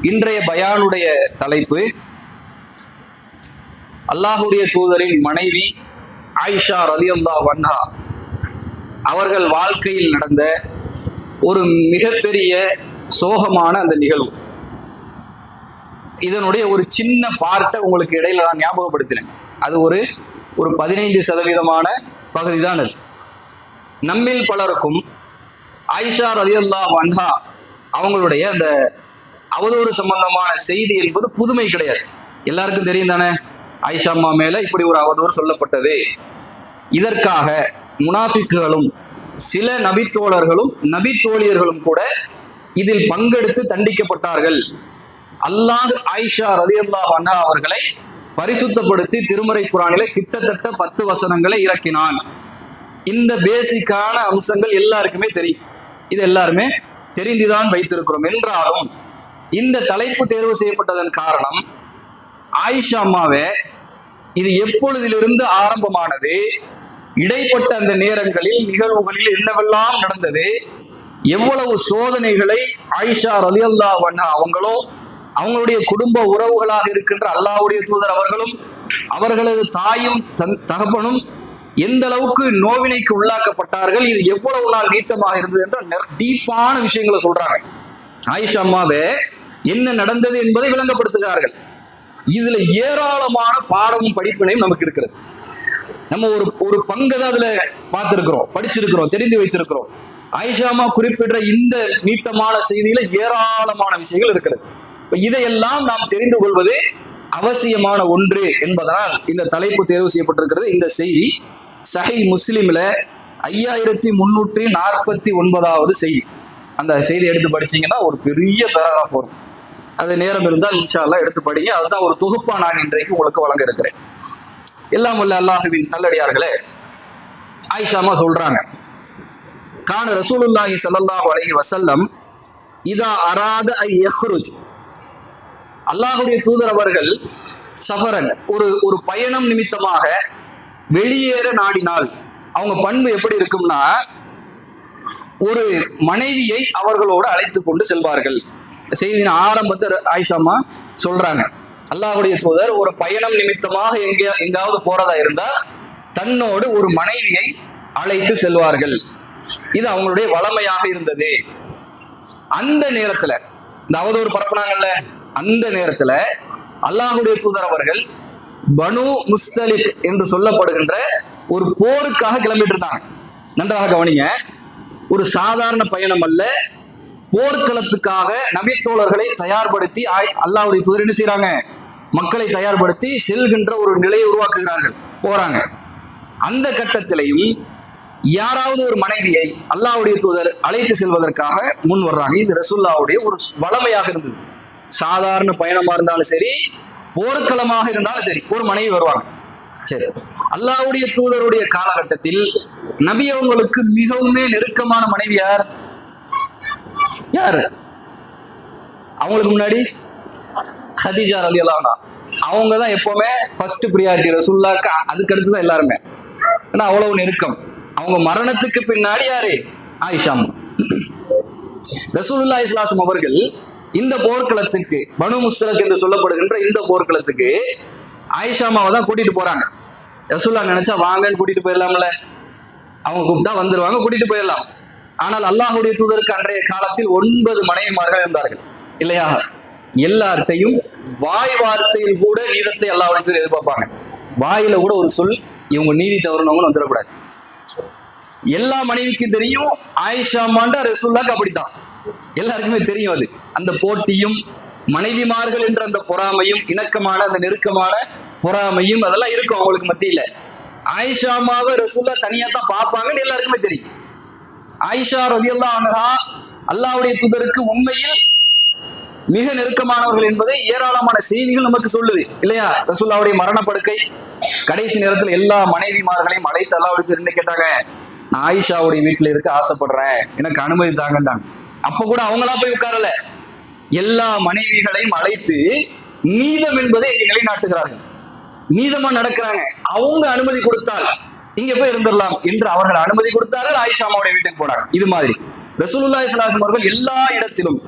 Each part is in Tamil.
இன்றைய பயானுடைய தலைப்பு அல்லாஹுடைய தூதரின் மனைவி ஆயிஷா ரலியல்லாஹு அன்ஹா அவர்கள் வாழ்க்கையில் நடந்த ஒரு மிகப்பெரிய சோகமான அந்த நிகழ்வு. இதனுடைய ஒரு சின்ன பார்ட்டை உங்களுக்கு இடையில நான் ஞாபகப்படுத்தினேன். அது ஒரு 15% பகுதி தான் அது. நம்மில் பலருக்கும் ஆயிஷா ரலியல்லாஹு அன்ஹா அவங்களுடைய அந்த அவதூறு சம்பந்தமான செய்தி என்பது புதுமை கிடையாது. எல்லாருக்கும் தெரியும் தானே, ஆயிஷா அம்மா மேல இப்படி ஒரு அவதூறு சொல்லப்பட்டது. இதற்காக முனாஃபிக்குகளும் சில நபித்தோழர்களும் நபித்தோழியர்களும் கூட இதில் பங்கெடுத்து தண்டிக்கப்பட்டார்கள். அல்லாஹ் ஆயிஷா ரலியல்லாஹு அன்ஹா அவர்களை பரிசுத்தப்படுத்தி திருமறை குர்ஆனிலே கிட்டத்தட்ட 10 வசனங்களை இறக்கினான். இந்த பேசிக்கான அம்சங்கள் எல்லாருக்குமே தெரியும். இது எல்லாருமே தெரிந்துதான் வைத்திருக்கிறோம். என்றாலும் இந்த தலைப்பு தேர்வு செய்யப்பட்டதன் காரணம், ஆயிஷா அம்மாவே இது எப்பொழுதிலிருந்து ஆரம்பமானது, இடைப்பட்ட அந்த நேரங்களில் நிகழ்வுகளில் என்னவெல்லாம் நடந்தது, எவ்வளவு சோதனைகளை ஆயிஷா ரலியல்லாஹு அன்ஹா அவங்களோ அவங்களுடைய குடும்ப உறவுகளாக இருக்கின்ற அல்லாஹ்வுடைய தூதர் அவர்களும் அவர்களது தாயும் தகப்பனும் எந்த அளவுக்கு நோவினைக்கு உள்ளாக்கப்பட்டார்கள், இது எவ்வளவு நாள் நீட்டமாக இருந்தது என்ற டீப்பான விஷயங்களை சொல்றாங்க. ஆயிஷா அம்மாவே என்ன நடந்தது என்பதை விளங்கப்படுத்துகிறார்கள். இதுல ஏராளமான பாடமும் படிப்பினையும் நமக்கு இருக்கிறது. நம்ம ஒரு பங்கு தான் அதுல பார்த்திருக்கிறோம், படிச்சிருக்கிறோம், தெரிந்து வைத்திருக்கிறோம். ஆயிஷா அம்மா குறிப்பிடுற இந்த நீட்டமான செய்தியில ஏராளமான விஷயங்கள் இருக்கிறது. இதையெல்லாம் நாம் தெரிந்து கொள்வது அவசியமான ஒன்று என்பதனால் இந்த தலைப்பு தேர்வு செய்யப்பட்டிருக்கிறது. இந்த செய்தி சஹீஹ் முஸ்லிம்ல 5349வது செய்தி. அந்த செய்தி எடுத்து படிச்சீங்கன்னா ஒரு பெரிய பேராகிராஃப் வரும். அது நேரம் இருந்தால் இன்ஷா அல்லாஹ் எடுத்து படிங்க. அதுதான் ஒரு தொகுப்பா நான் இன்றைக்கு உங்களுக்கு வழங்க இருக்கிறேன். எல்லாம் உள்ள அல்லாஹுவின் நல்லடியார்களே, ஆயிஷா அம்மா சொல்றாங்க, கான ரசூலுல்லாஹி ஸல்லல்லாஹு அலைஹி வஸல்லம் இதா அராத ஐ யஹ்ருஜ், அல்லாஹுடைய தூதர் அவர்கள் சஃபரன் ஒரு பயணம் நிமித்தமாக வெளியேற நாடினால் அவங்க பண்பு எப்படி இருக்கும்னா, ஒரு மனைவியை அவர்களோடு அழைத்து கொண்டு செல்வார்கள். செய்தியின் ஆரம்பத்தை ஆயிஷா அம்மா சொல்றாங்க, அல்லாஹ்வுடைய தூதர் ஒரு பயணம் நிமித்தமாக எங்காவது போறதா இருந்தா தன்னோடு ஒரு மனைவியை அழைத்து செல்வார்கள். இது அவங்களுடைய வளமையாக இருந்தது. அந்த நேரத்துல இந்த அவதூறு பரப்புனாங்கல்ல, அந்த நேரத்துல அல்லாஹ்வுடைய தூதர் அவர்கள் பனு முஸ்தலிக் என்று சொல்லப்படுகின்ற ஒரு போருக்காக கிளம்பிட்டு இருந்தாங்க. நன்றாக கவனிங்க, ஒரு சாதாரண பயணம் அல்ல, போர்க்களத்துக்காக நபித்தோழர்களை தயார்படுத்தி அல்லாஹ்வுடைய தூதர் என்ன செய்யறாங்க, மக்களை தயார்படுத்தி செல்கின்ற ஒரு நிலையை உருவாக்குகிறார்கள், போறாங்க. அந்த கட்டத்திலையும் யாராவது ஒரு மனைவியை அல்லாஹ்வுடைய தூதர் அழைத்து செல்வதற்காக முன் வர்றாங்க. இது ரசூலுல்லாஹ்வுடைய ஒரு வளமையாக இருந்தது. சாதாரண பயணமா இருந்தாலும் சரி, போர்க்களமாக இருந்தாலும் சரி, ஒரு மனைவி வருவாங்க. சரி, அல்லாஹ்வுடைய தூதருடைய காலகட்டத்தில் நபி அவங்களுக்கு மிகவும் நெருக்கமான மனைவி யார்? அவங்களுக்கு முன்னாடி ஹதீஜா ரலியல்லாஹு அன்ஹா. அவங்க தான் எப்பவுமே ஃபர்ஸ்ட் பிரியாரிட்டி ரசூலுல்லாஹ்க்கு, அதுக்கு அடுத்து தான் எல்லாருமே. ஏன்னா அவ்வளவு நெருக்கம். அவங்க மரணத்துக்கு பின்னாடி யாரு? ஆயிஷா அம்மா. ரசூலுல்லாஹி ஸல்லல்லாஹு அலைஹி வஸல்லம் அவர்கள் இந்த போர்க்களத்துக்கு, பனு முஸ்தலிக் என்று சொல்லப்படுகின்ற இந்த போர்க்களத்துக்கு ஆயிஷா அம்மாவை தான் கூட்டிட்டு போறாங்க. ரசூலுல்லாஹ் நினைச்சா வாங்கன்னு கூட்டிட்டு போயிடலாம்ல, அவங்க கூப்பிட்டா வந்துருவாங்க, கூட்டிட்டு போயிடலாம். ஆனால் அல்லாஹ்வுடைய தூதருக்கு அன்றைய காலத்தில் 9 மனைவிமார்கள் இருந்தார்கள் இல்லையா? எல்லார்ட்டையும் வாய் வார்த்தையில் கூட நீதத்தை அல்லாஹ்வுடைய தூதர் எதிர்பார்ப்பாங்க. வாயில கூட ஒரு சொல் இவங்க நீதி தவறுனவங்க வந்துடக்கூடாது. எல்லா மனைவிக்கும் தெரியும் ஆயிஷா அம்மாண்டா ரசூலுல்லாஹ்க்கு அப்படித்தான், எல்லாருக்குமே தெரியும். அது அந்த போட்டியும் மனைவிமார்கள் என்ற அந்த பொறாமையும், இணக்கமான அந்த நெருக்கமான பொறாமையும் அதெல்லாம் இருக்கும் அவங்களுக்கு மத்தியில. ஆயிஷா அம்மாவை ரசூலுல்லாஹ் தனியா தான் பார்ப்பாங்கன்னு எல்லாருக்குமே தெரியும். ஆயிஷா ரலியல்லாஹு அன்ஹா அல்லாஹ்வுடைய தூதருக்கு உண்மையில் மிக நெருக்கமானவர்கள் என்பதை ஏராளமான செய்திகள் நமக்கு சொல்லுது இல்லையா? ரசூலுல்லாஹ்வுடைய மரணப்படுக்கை கடைசி நேரத்தில் எல்லா மனைவிமார்களையும் அழைத்து அல்லாஹ்வுடைய தூதர் என்ன கேட்டாங்க, நான் ஆயிஷாவுடைய வீட்டில் இருக்க ஆசைப்படுறேன், எனக்கு அனுமதி தாங்கண்டாங்க. அப்ப கூட அவங்களா போய் உட்காரல, எல்லா மனைவிகளையும் அழைத்து நீதம் என்பதை இங்க நிலைநாட்டுகிறார்கள். நீதமா நடக்கிறாங்க. அவங்க அனுமதி கொடுத்தால் இங்க போய் இருந்துடலாம் என்று அவர்கள் அனுமதி கொடுத்தார்கள். ஆயிஷா அம்மாவுடைய வீட்டுக்கு போனாங்க. இது மாதிரி ரசூலுல்லாஹி ஸல்லல்லாஹு அலைஹி வஸல்லம் அவர்கள் எல்லா இடத்திலும்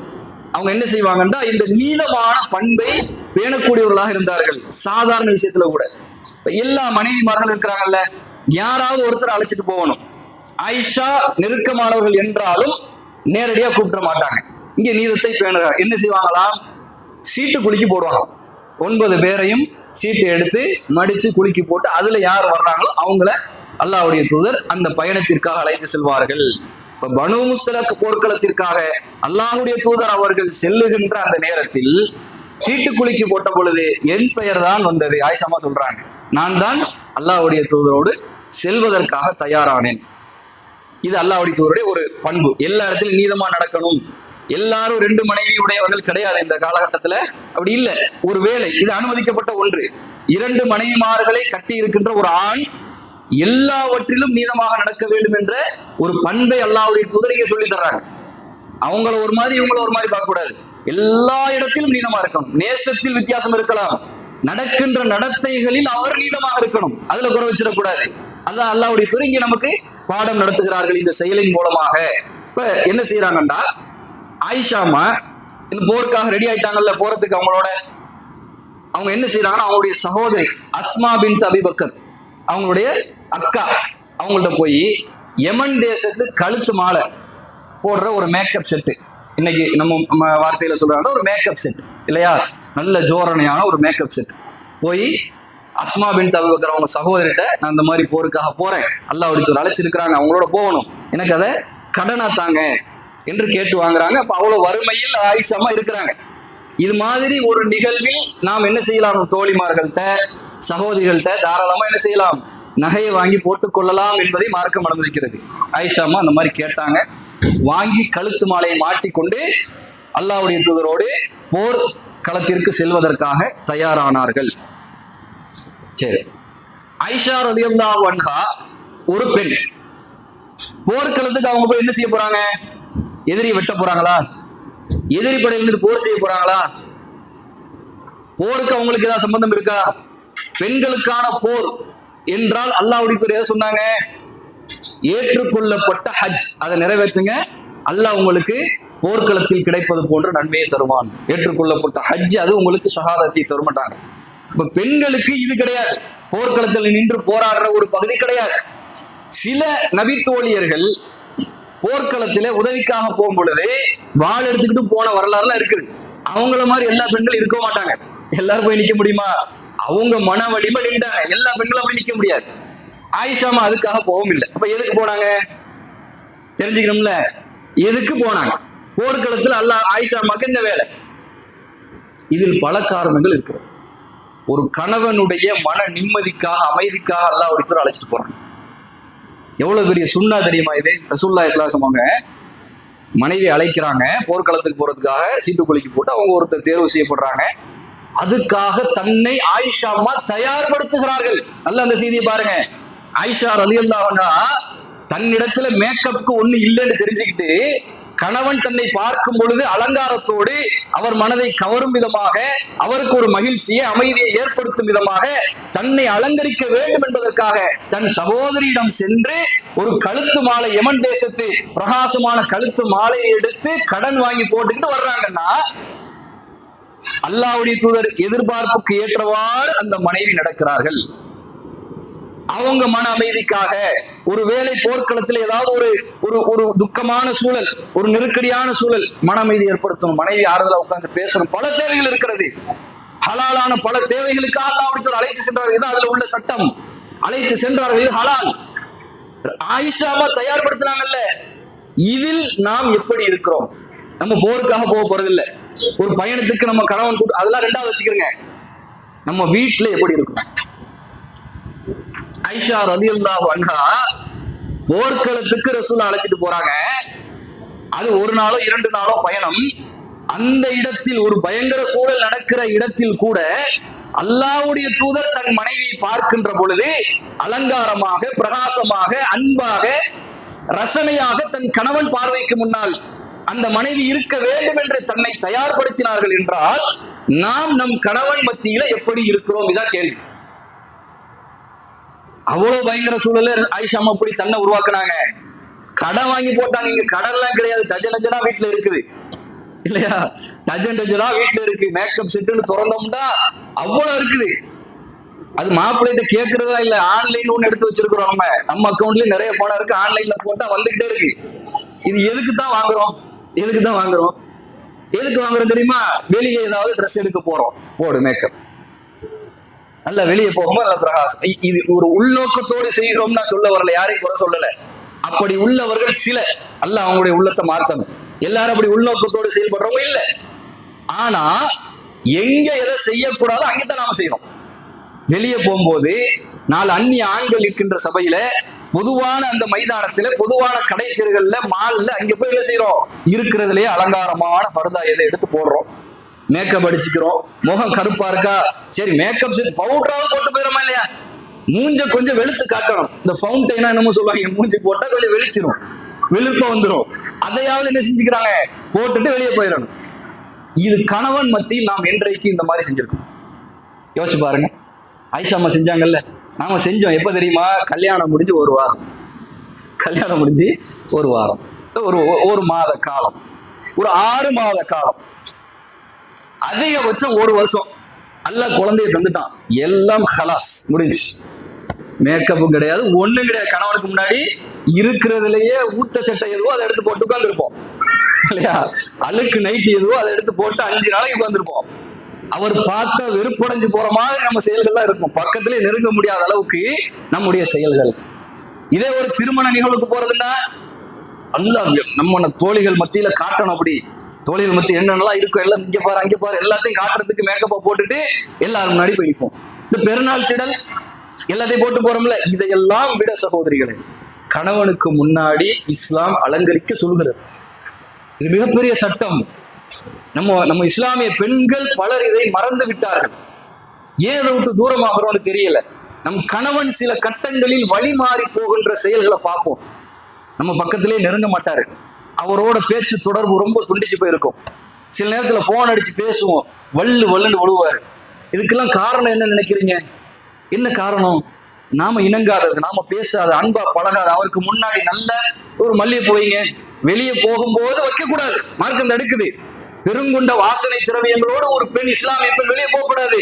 அவங்க என்ன செய்வாங்கன்னா இந்த நீதமான பண்பை பேணக்கூடியவர்களாக இருந்தார்கள். சாதாரண விஷயத்துல கூட எல்லா மனைவிமார்கள் இருக்கிறாங்கல்ல, யாராவது ஒருத்தர் அழைச்சிட்டு போகணும். ஆயிஷா நெருக்கமானவர்கள் என்றாலும் நேரடியா கூப்பிட மாட்டாங்க. இங்க நீதத்தை பேணுறாங்க. என்ன செய்வாங்களாம், சீட்டு குலுக்கி போடுவாங்க. 9 பேரையும் சீட்டு எடுத்து மடிச்சு குலுக்கி போட்டு அதுல யார் வர்றாங்களோ அவங்கள அல்லாஹ்வுடைய தூதர் அந்த பயணத்திற்காக அழைத்து செல்வார்கள். இப்ப பனு முஸ்தலக் போர்க்களத்திற்காக அல்லாஹ்வுடைய தூதர் அவர்கள் செல்லுகின்ற அந்த நேரத்தில் சீட்டு குலுக்கி போட்ட பொழுது என் பெயர் தான் வந்தது. ஆயிஷாமா சொல்றாங்க, நான் தான் அல்லாஹ்வுடைய தூதரோடு செல்வதற்காக தயாரானேன். இது அல்லாஹ்வுடைய தூதருடைய ஒரு பண்பு. எல்லா இடத்திலும் நீதமா நடக்கணும். எல்லாரும் 2 மனைவி உடையவர்கள் கிடையாது இந்த காலகட்டத்துல, அப்படி இல்லை. ஒரு வேளை இது அனுமதிக்கப்பட்ட ஒன்று. 2 மனைவிமார்களை கட்டி இருக்கின்ற ஒரு ஆண் எல்லாவற்றிலும் நீதமாக நடக்க வேண்டும் என்ற ஒரு பண்பை அல்லாஹ்வுடைய தூதர் இங்கே சொல்லி தர்றாங்க. அவங்கள ஒரு மாதிரி இவங்கள ஒரு மாதிரி பார்க்க கூடாது. எல்லா இடத்திலும் நீதமா இருக்கணும். நேசத்தில் வித்தியாசம் இருக்கலாம், நடக்கின்ற நடத்தைகளில் அவர் நீதமாக இருக்கணும், அதுல குறை வச்சிடக்கூடாது. அதான் அல்லாஹ்வுடைய தூதர் இங்கே நமக்கு பாடம் நடத்துகிறார்கள் இந்த செயலின் மூலமாக. இப்ப என்ன செய்யறாங்கன்னா, ஆயிஷாமா இந்த போருக்காக ரெடி ஆயிட்டாங்கல்ல, போறதுக்கு அவங்களோட அவங்க என்ன செய்யறாங்கன்னா, அவங்களுடைய சகோதரி அஸ்மா பின்த் அபி பக்கர், அவங்களுடைய அக்கா, அவங்கள்ட்ட போய் யமன் தேசத்து கழுத்து மாலை போடுற ஒரு மேக்கப் செட்டு, இன்னைக்கு நம்ம வார்த்தையில சொல்றாங்க ஒரு மேக்கப் செட் இல்லையா, நல்ல ஜோரணையான ஒரு மேக்கப் செட், போய் அஸ்மா பின்த் அபி பக்கர் அவங்க சகோதரிட்ட, நான் இந்த மாதிரி போருக்காக போறேன், அல்லாஹ்வுடைய தூதர் அழைச்சிருக்கிறாங்க, அவங்களோட போகணும், எனக்கு அதை கடனா தாங்க என்று கேட்டு வாங்குறாங்க. அப்ப அவ்வளவு வறுமையில் ஆயிஷாமா இருக்கிறாங்க. இது மாதிரி ஒரு நிகழ்வில் நாம் என்ன செய்யலாம், தோழிமார்கள்ட்ட சகோதரிகள்கிட்ட தாராளமா என்ன செய்யலாம், நகையை வாங்கி போட்டுக் கொள்ளலாம் என்பதை மார்க்கம் அனுமதிக்கிறது. ஆயிஷாமா அந்த மாதிரி கேட்டாங்க, வாங்கி கழுத்து மாலையை மாட்டிக்கொண்டு அல்லாஹ்வுடைய தூதரோடு போர் களத்திற்கு செல்வதற்காக தயாரானார்கள். சரி, ஆயிஷா ரலியல்லாஹு அன்ஹா ஒரு பெண். போர்க்களத்துக்கு அவங்க போய் என்ன செய்ய போறாங்க, எதிரியை வெட்ட போறாங்களா, எதிரி படையிலிருந்து போர் செய்ய போறாங்களா, போருக்கு அவங்களுக்கு ஏதாவது சம்பந்தம் இருக்கா? பெண்களுக்கான போர் என்றால் அல்லாஹ்வுடைய தூதர் எதை சொன்னாங்க, ஏற்றுக்கொள்ளப்பட்ட ஹஜ், அதை நிறைவேற்றுங்க, அல்லாஹ் உங்களுக்கு போர்க்களத்தில் கிடைப்பது போன்ற நன்மையை தருவான். ஏற்றுக்கொள்ளப்பட்ட ஹஜ், அது உங்களுக்கு ஷஹாதத்தை தருமாட்டாங்க. இப்ப பெண்களுக்கு இது கிடையாது, போர்க்களத்தில் நின்று போராடுற ஒரு பகுதி கிடையாது. சில நபித்தோழியர்கள் போர்க்களத்திலே உதவிக்காக போகும் பொழுது வாள் எடுத்துக்கிட்டு போன வரலாறுலாம் இருக்குது. அவங்கள மாதிரி எல்லா பெண்களும் இருக்க மாட்டாங்க. எல்லாரும் போய் நிக்க முடியுமா? அவங்க மன வலிமை நின்றாங்க, எல்லா பெண்களும் போய் நிக்க முடியாது. ஆயிஷாமா அதுக்காக போகவும் இல்லை. அப்ப எதுக்கு போனாங்க தெரிஞ்சுக்கணும்ல, எதுக்கு போனாங்க போர்க்களத்தில்? அல்லாஹ் ஆயிஷாமாக்கு என்ன வேலை? இதில் பல காரணங்கள் இருக்கிறது. ஒரு கணவனுடைய மன நிம்மதிக்காக, அமைதிக்காக அல்லாஹ் ஒருத்தர் அழைச்சிட்டு போறாங்க. எவ்வளவு பெரிய சுன்னா தெரியுமா இது? ரசூலுல்லாஹி ஸல்லல்லாஹு அலைஹி வஸல்லம் மனைவி அழைக்கிறாங்க போர்க்களத்துக்கு போறதுக்காக, சீட்டு குலுக்கி போட்டு அவங்க ஒருத்தர் தேர்வு செய்யப்படுறாங்க. அதுக்காக தன்னை ஆயிஷாமா தயார்படுத்துகிறார்கள். நல்ல அந்த செய்தியை பாருங்க. ஆயிஷா ரலியல்லாஹு அன்ஹா தன்னிடத்துல மேக்கப்க்கு ஒண்ணு இல்லைன்னு தெரிஞ்சுக்கிட்டு, கணவன் தன்னை பார்க்கும் பொழுது அலங்காரத்தோடு அவர் மனதை கவரும் விதமாக, அவருக்கு ஒரு மகிழ்ச்சியை அமைதியை ஏற்படுத்தும் விதமாக தன்னை அலங்கரிக்க வேண்டும் என்பதற்காக தன் சகோதரியிடம் சென்று ஒரு கழுத்து மாலை, யமன் தேசத்து பிரகாசமான கழுத்து மாலையை எடுத்து கடன் வாங்கி போட்டுக்கிட்டு வர்றாங்கன்னா, அல்லாஹ்வுடைய தூதர் எதிர்பார்ப்புக்கு ஏற்றவாறு அந்த மனைவி நடக்கிறார்கள். அவங்க மன அமைதிக்காக, ஒரு வேளை போர்க்களத்தில் ஏதாவது ஒரு ஒரு துக்கமான சூழல், ஒரு நெருக்கடியான சூழல், மன அமைதி ஏற்படுத்தணும், மனைவி ஆறுதலா உட்கார்ந்து பேசணும். பல தேவைகள் இருக்கிறது. ஹலாலான பல தேவைகளுக்காக அல்லாஹ்வுடைய அழைத்து சென்றார்கள். இதுதான் அதுல உள்ள சட்டம். அழைத்து சென்றார்கள், இது ஹலால். ஆயிஷாமா தயார்படுத்தினாங்கல்ல. இதில் நாம் எப்படி இருக்கிறோம்? நம்ம போருக்காக போக போறதில்லை, ஒரு பயணத்துக்கு நம்ம கணவன் கூட்டு, அதெல்லாம் ரெண்டாவது வச்சுக்கிறோங்க. நம்ம வீட்டுல எப்படி இருக்கும்? ஆயிஷா ரலியல்லாஹு அன்ஹா போர்க்களத்துக்கு ரசூலுல்லாஹ் அழைச்சிட்டு போறாங்க. அது ஒரு நாளோ 2 நாளோ பயணம். அந்த இடத்தில் ஒரு பயங்கர சூழல் நடக்கிற இடத்தில் கூட அல்லாஹ்வுடைய தூதர் தன் மனைவியை பார்க்கின்ற பொழுது அலங்காரமாக, பிரகாசமாக, அன்பாக, ரசனையாக தன் கணவன் பார்வைக்கு முன்னால் அந்த மனைவி இருக்க வேண்டும் என்று தன்னை தயார்படுத்தினார்கள் என்றால், நாம் நம் கணவன் மத்தியில எப்படி இருக்கிறோம்? இதான் கேள்வி. அவ்வளவு பயங்கர சூழல ஆயிஷாமா அப்படி தன்னை உருவாக்குனாங்க. கடன் வாங்கி போட்டாங்க. இங்க கடன்லாம் கிடையாது, டஜனஜனா வீட்டுல இருக்குது. இல்லையா? டஜன் டஜனா வீட்டுல இருக்கு. மேக்கப் செட்டுன்னு திறந்தோம்னா அவ்வளவு இருக்குது. அது மாப்பிள்ளைகிட்ட கேட்கறதா இல்ல, ஆன்லைன் ஒண்ணு எடுத்து வச்சிருக்கிறோம். நம்ம அக்கௌண்ட்லயும் நிறைய பணம் இருக்கு, ஆன்லைன்ல போட்டா வந்துகிட்டே இருக்கு. இது எதுக்கு தான் வாங்குறோம்? எதுக்கு தான் வாங்குறோம்? எதுக்கு வாங்குறோம் தெரியுமா? வெளியே ஏதாவது ட்ரெஸ் எடுக்க போறோம், போடு மேக்கப். நல்ல வெளியே போகும்போது நல்ல பிரகாசம். இது ஒரு உள்நோக்கத்தோடு செய்கிறோம் நான் சொல்ல வரல, யாரையும் குறை சொல்லல. அப்படி உள்ளவர்கள் சில, அல்ல அவங்களுடைய உள்ளத்தை மாத்தணும். எல்லாரும் அப்படி உள்நோக்கத்தோடு செயல்படுறவங்க இல்ல. ஆனா எங்க எதை செய்யக்கூடாதோ அங்கதான் நாம செய்யறோம். வெளியே போகும்போது 4 அந்நிய ஆண்கள் இருக்கின்ற சபையில, பொதுவான அந்த மைதானத்துல, பொதுவான கடை தெருகள்ல, மால்ல, அங்க போய் என்ன செய்யறோம்? இருக்கிறதுலயே அலங்காரமான பர்தா எதை எடுத்து போடுறோம், மேக்கப் அடிச்சுக்கிறோம். முகம் கருப்பா இருக்கா, சரி மேக்கப் செட் பவுடராவது போட்டு போயிடமா இல்லையா? மூஞ்ச கொஞ்சம் வெளுத்து காட்டணும். இந்த ஃபவுண்டைனா என்னமோ சொல்லுவாங்க, மூஞ்சி போட்டா கொஞ்சம் வெளிச்சிரும், வெளுப்ப வந்துடும். அதையாவது என்ன செஞ்சுக்கிறாங்க, போட்டுட்டு வெளியே போயிடணும். இது கணவன் மத்தியில் நாம் என்றைக்கு இந்த மாதிரி செஞ்சிருக்கோம்? யோசிச்சு பாருங்க. ஆயிஷா அம்மா செஞ்சாங்கல்ல, நாம செஞ்சோம். எப்ப தெரியுமா? கல்யாணம் முடிஞ்சு 1 வாரம். கல்யாணம் முடிஞ்சு 1 வாரம், ஒரு மாத காலம், ஒரு 6 மாத காலம், அதிகபட்சம் 1 வருஷம். அல்லாஹ் குழந்தைய தந்துட்டான், எல்லாம் ஹலாஸ் முடிஞ்சு. மேக்கப்பும் கிடையாது, ஒண்ணும் கிடையாது. கணவனுக்கு முன்னாடி இருக்கிறதுலயே ஊத்த சட்டை எதுவோ அதை எடுத்து போட்டு உட்கார்ந்துருப்போம் இல்லையா? அழுக்கு நைட்டு எதுவோ அதை எடுத்து போட்டு 5 நாளைக்கு உட்கார்ந்துருப்போம். அவர் பார்த்தா வெறுப்படைஞ்சு போற மாதிரி நம்ம செயல்கள்லாம் இருக்கும். பக்கத்திலே நெருங்க முடியாத அளவுக்கு நம்முடைய செயல்கள். இதே ஒரு திருமண நிகழ்வுக்கு போறதுன்னா, அல்லாஹ் நம்ம தோழிகள் மத்தியில காட்டணும். அப்படி தோழிகள் மத்திய என்னென்னலாம் இருக்கும் எல்லாம் இங்க பாரு அங்க பாரு எல்லாத்தையும் காட்டுறதுக்கு மேக்கப்பை போட்டுட்டு எல்லாரும் முன்னாடி போய் நிற்போம். இந்த பெருநாள் திடல் எல்லாத்தையும் போட்டு போறோம்ல. இதையெல்லாம் விட சகோதரிகளே, கணவனுக்கு முன்னாடி இஸ்லாம் அலங்கரிக்க சொல்கிறது. இது மிகப்பெரிய சட்டம். நம்ம இஸ்லாமிய பெண்கள் பலர் இதை மறந்து விட்டார்கள். ஏன் இதை விட்டு தூரமாகிறோம்னு தெரியல. நம் கணவன் சில கட்டங்களில் வழி மாறி போகின்ற செயல்களை பார்ப்போம். நம்ம பக்கத்திலே நெருங்க மாட்டாரு. அவரோட பேச்சு தொடர்பு ரொம்ப துண்டிச்சு போயிருக்கும். சில நேரத்துல போன் அடிச்சு பேசுவோம், வல்லுன்னு விழுவாரு. இதுக்கெல்லாம் காரணம் என்ன நினைக்கிறீங்க? என்ன காரணம்? நாம இணங்காதது, நாம பேசாத, அன்பா பழகாத. அவருக்கு முன்னாடி நல்ல ஒரு மல்லிகை போயிங்க, வெளியே போகும்போது வைக்க கூடாது, மார்க்கம் தடுக்குது. பெருங்குண்ட வாசனை திரவியங்களோடு ஒரு பெண், இஸ்லாமிய பெண் வெளியே போகக்கூடாது.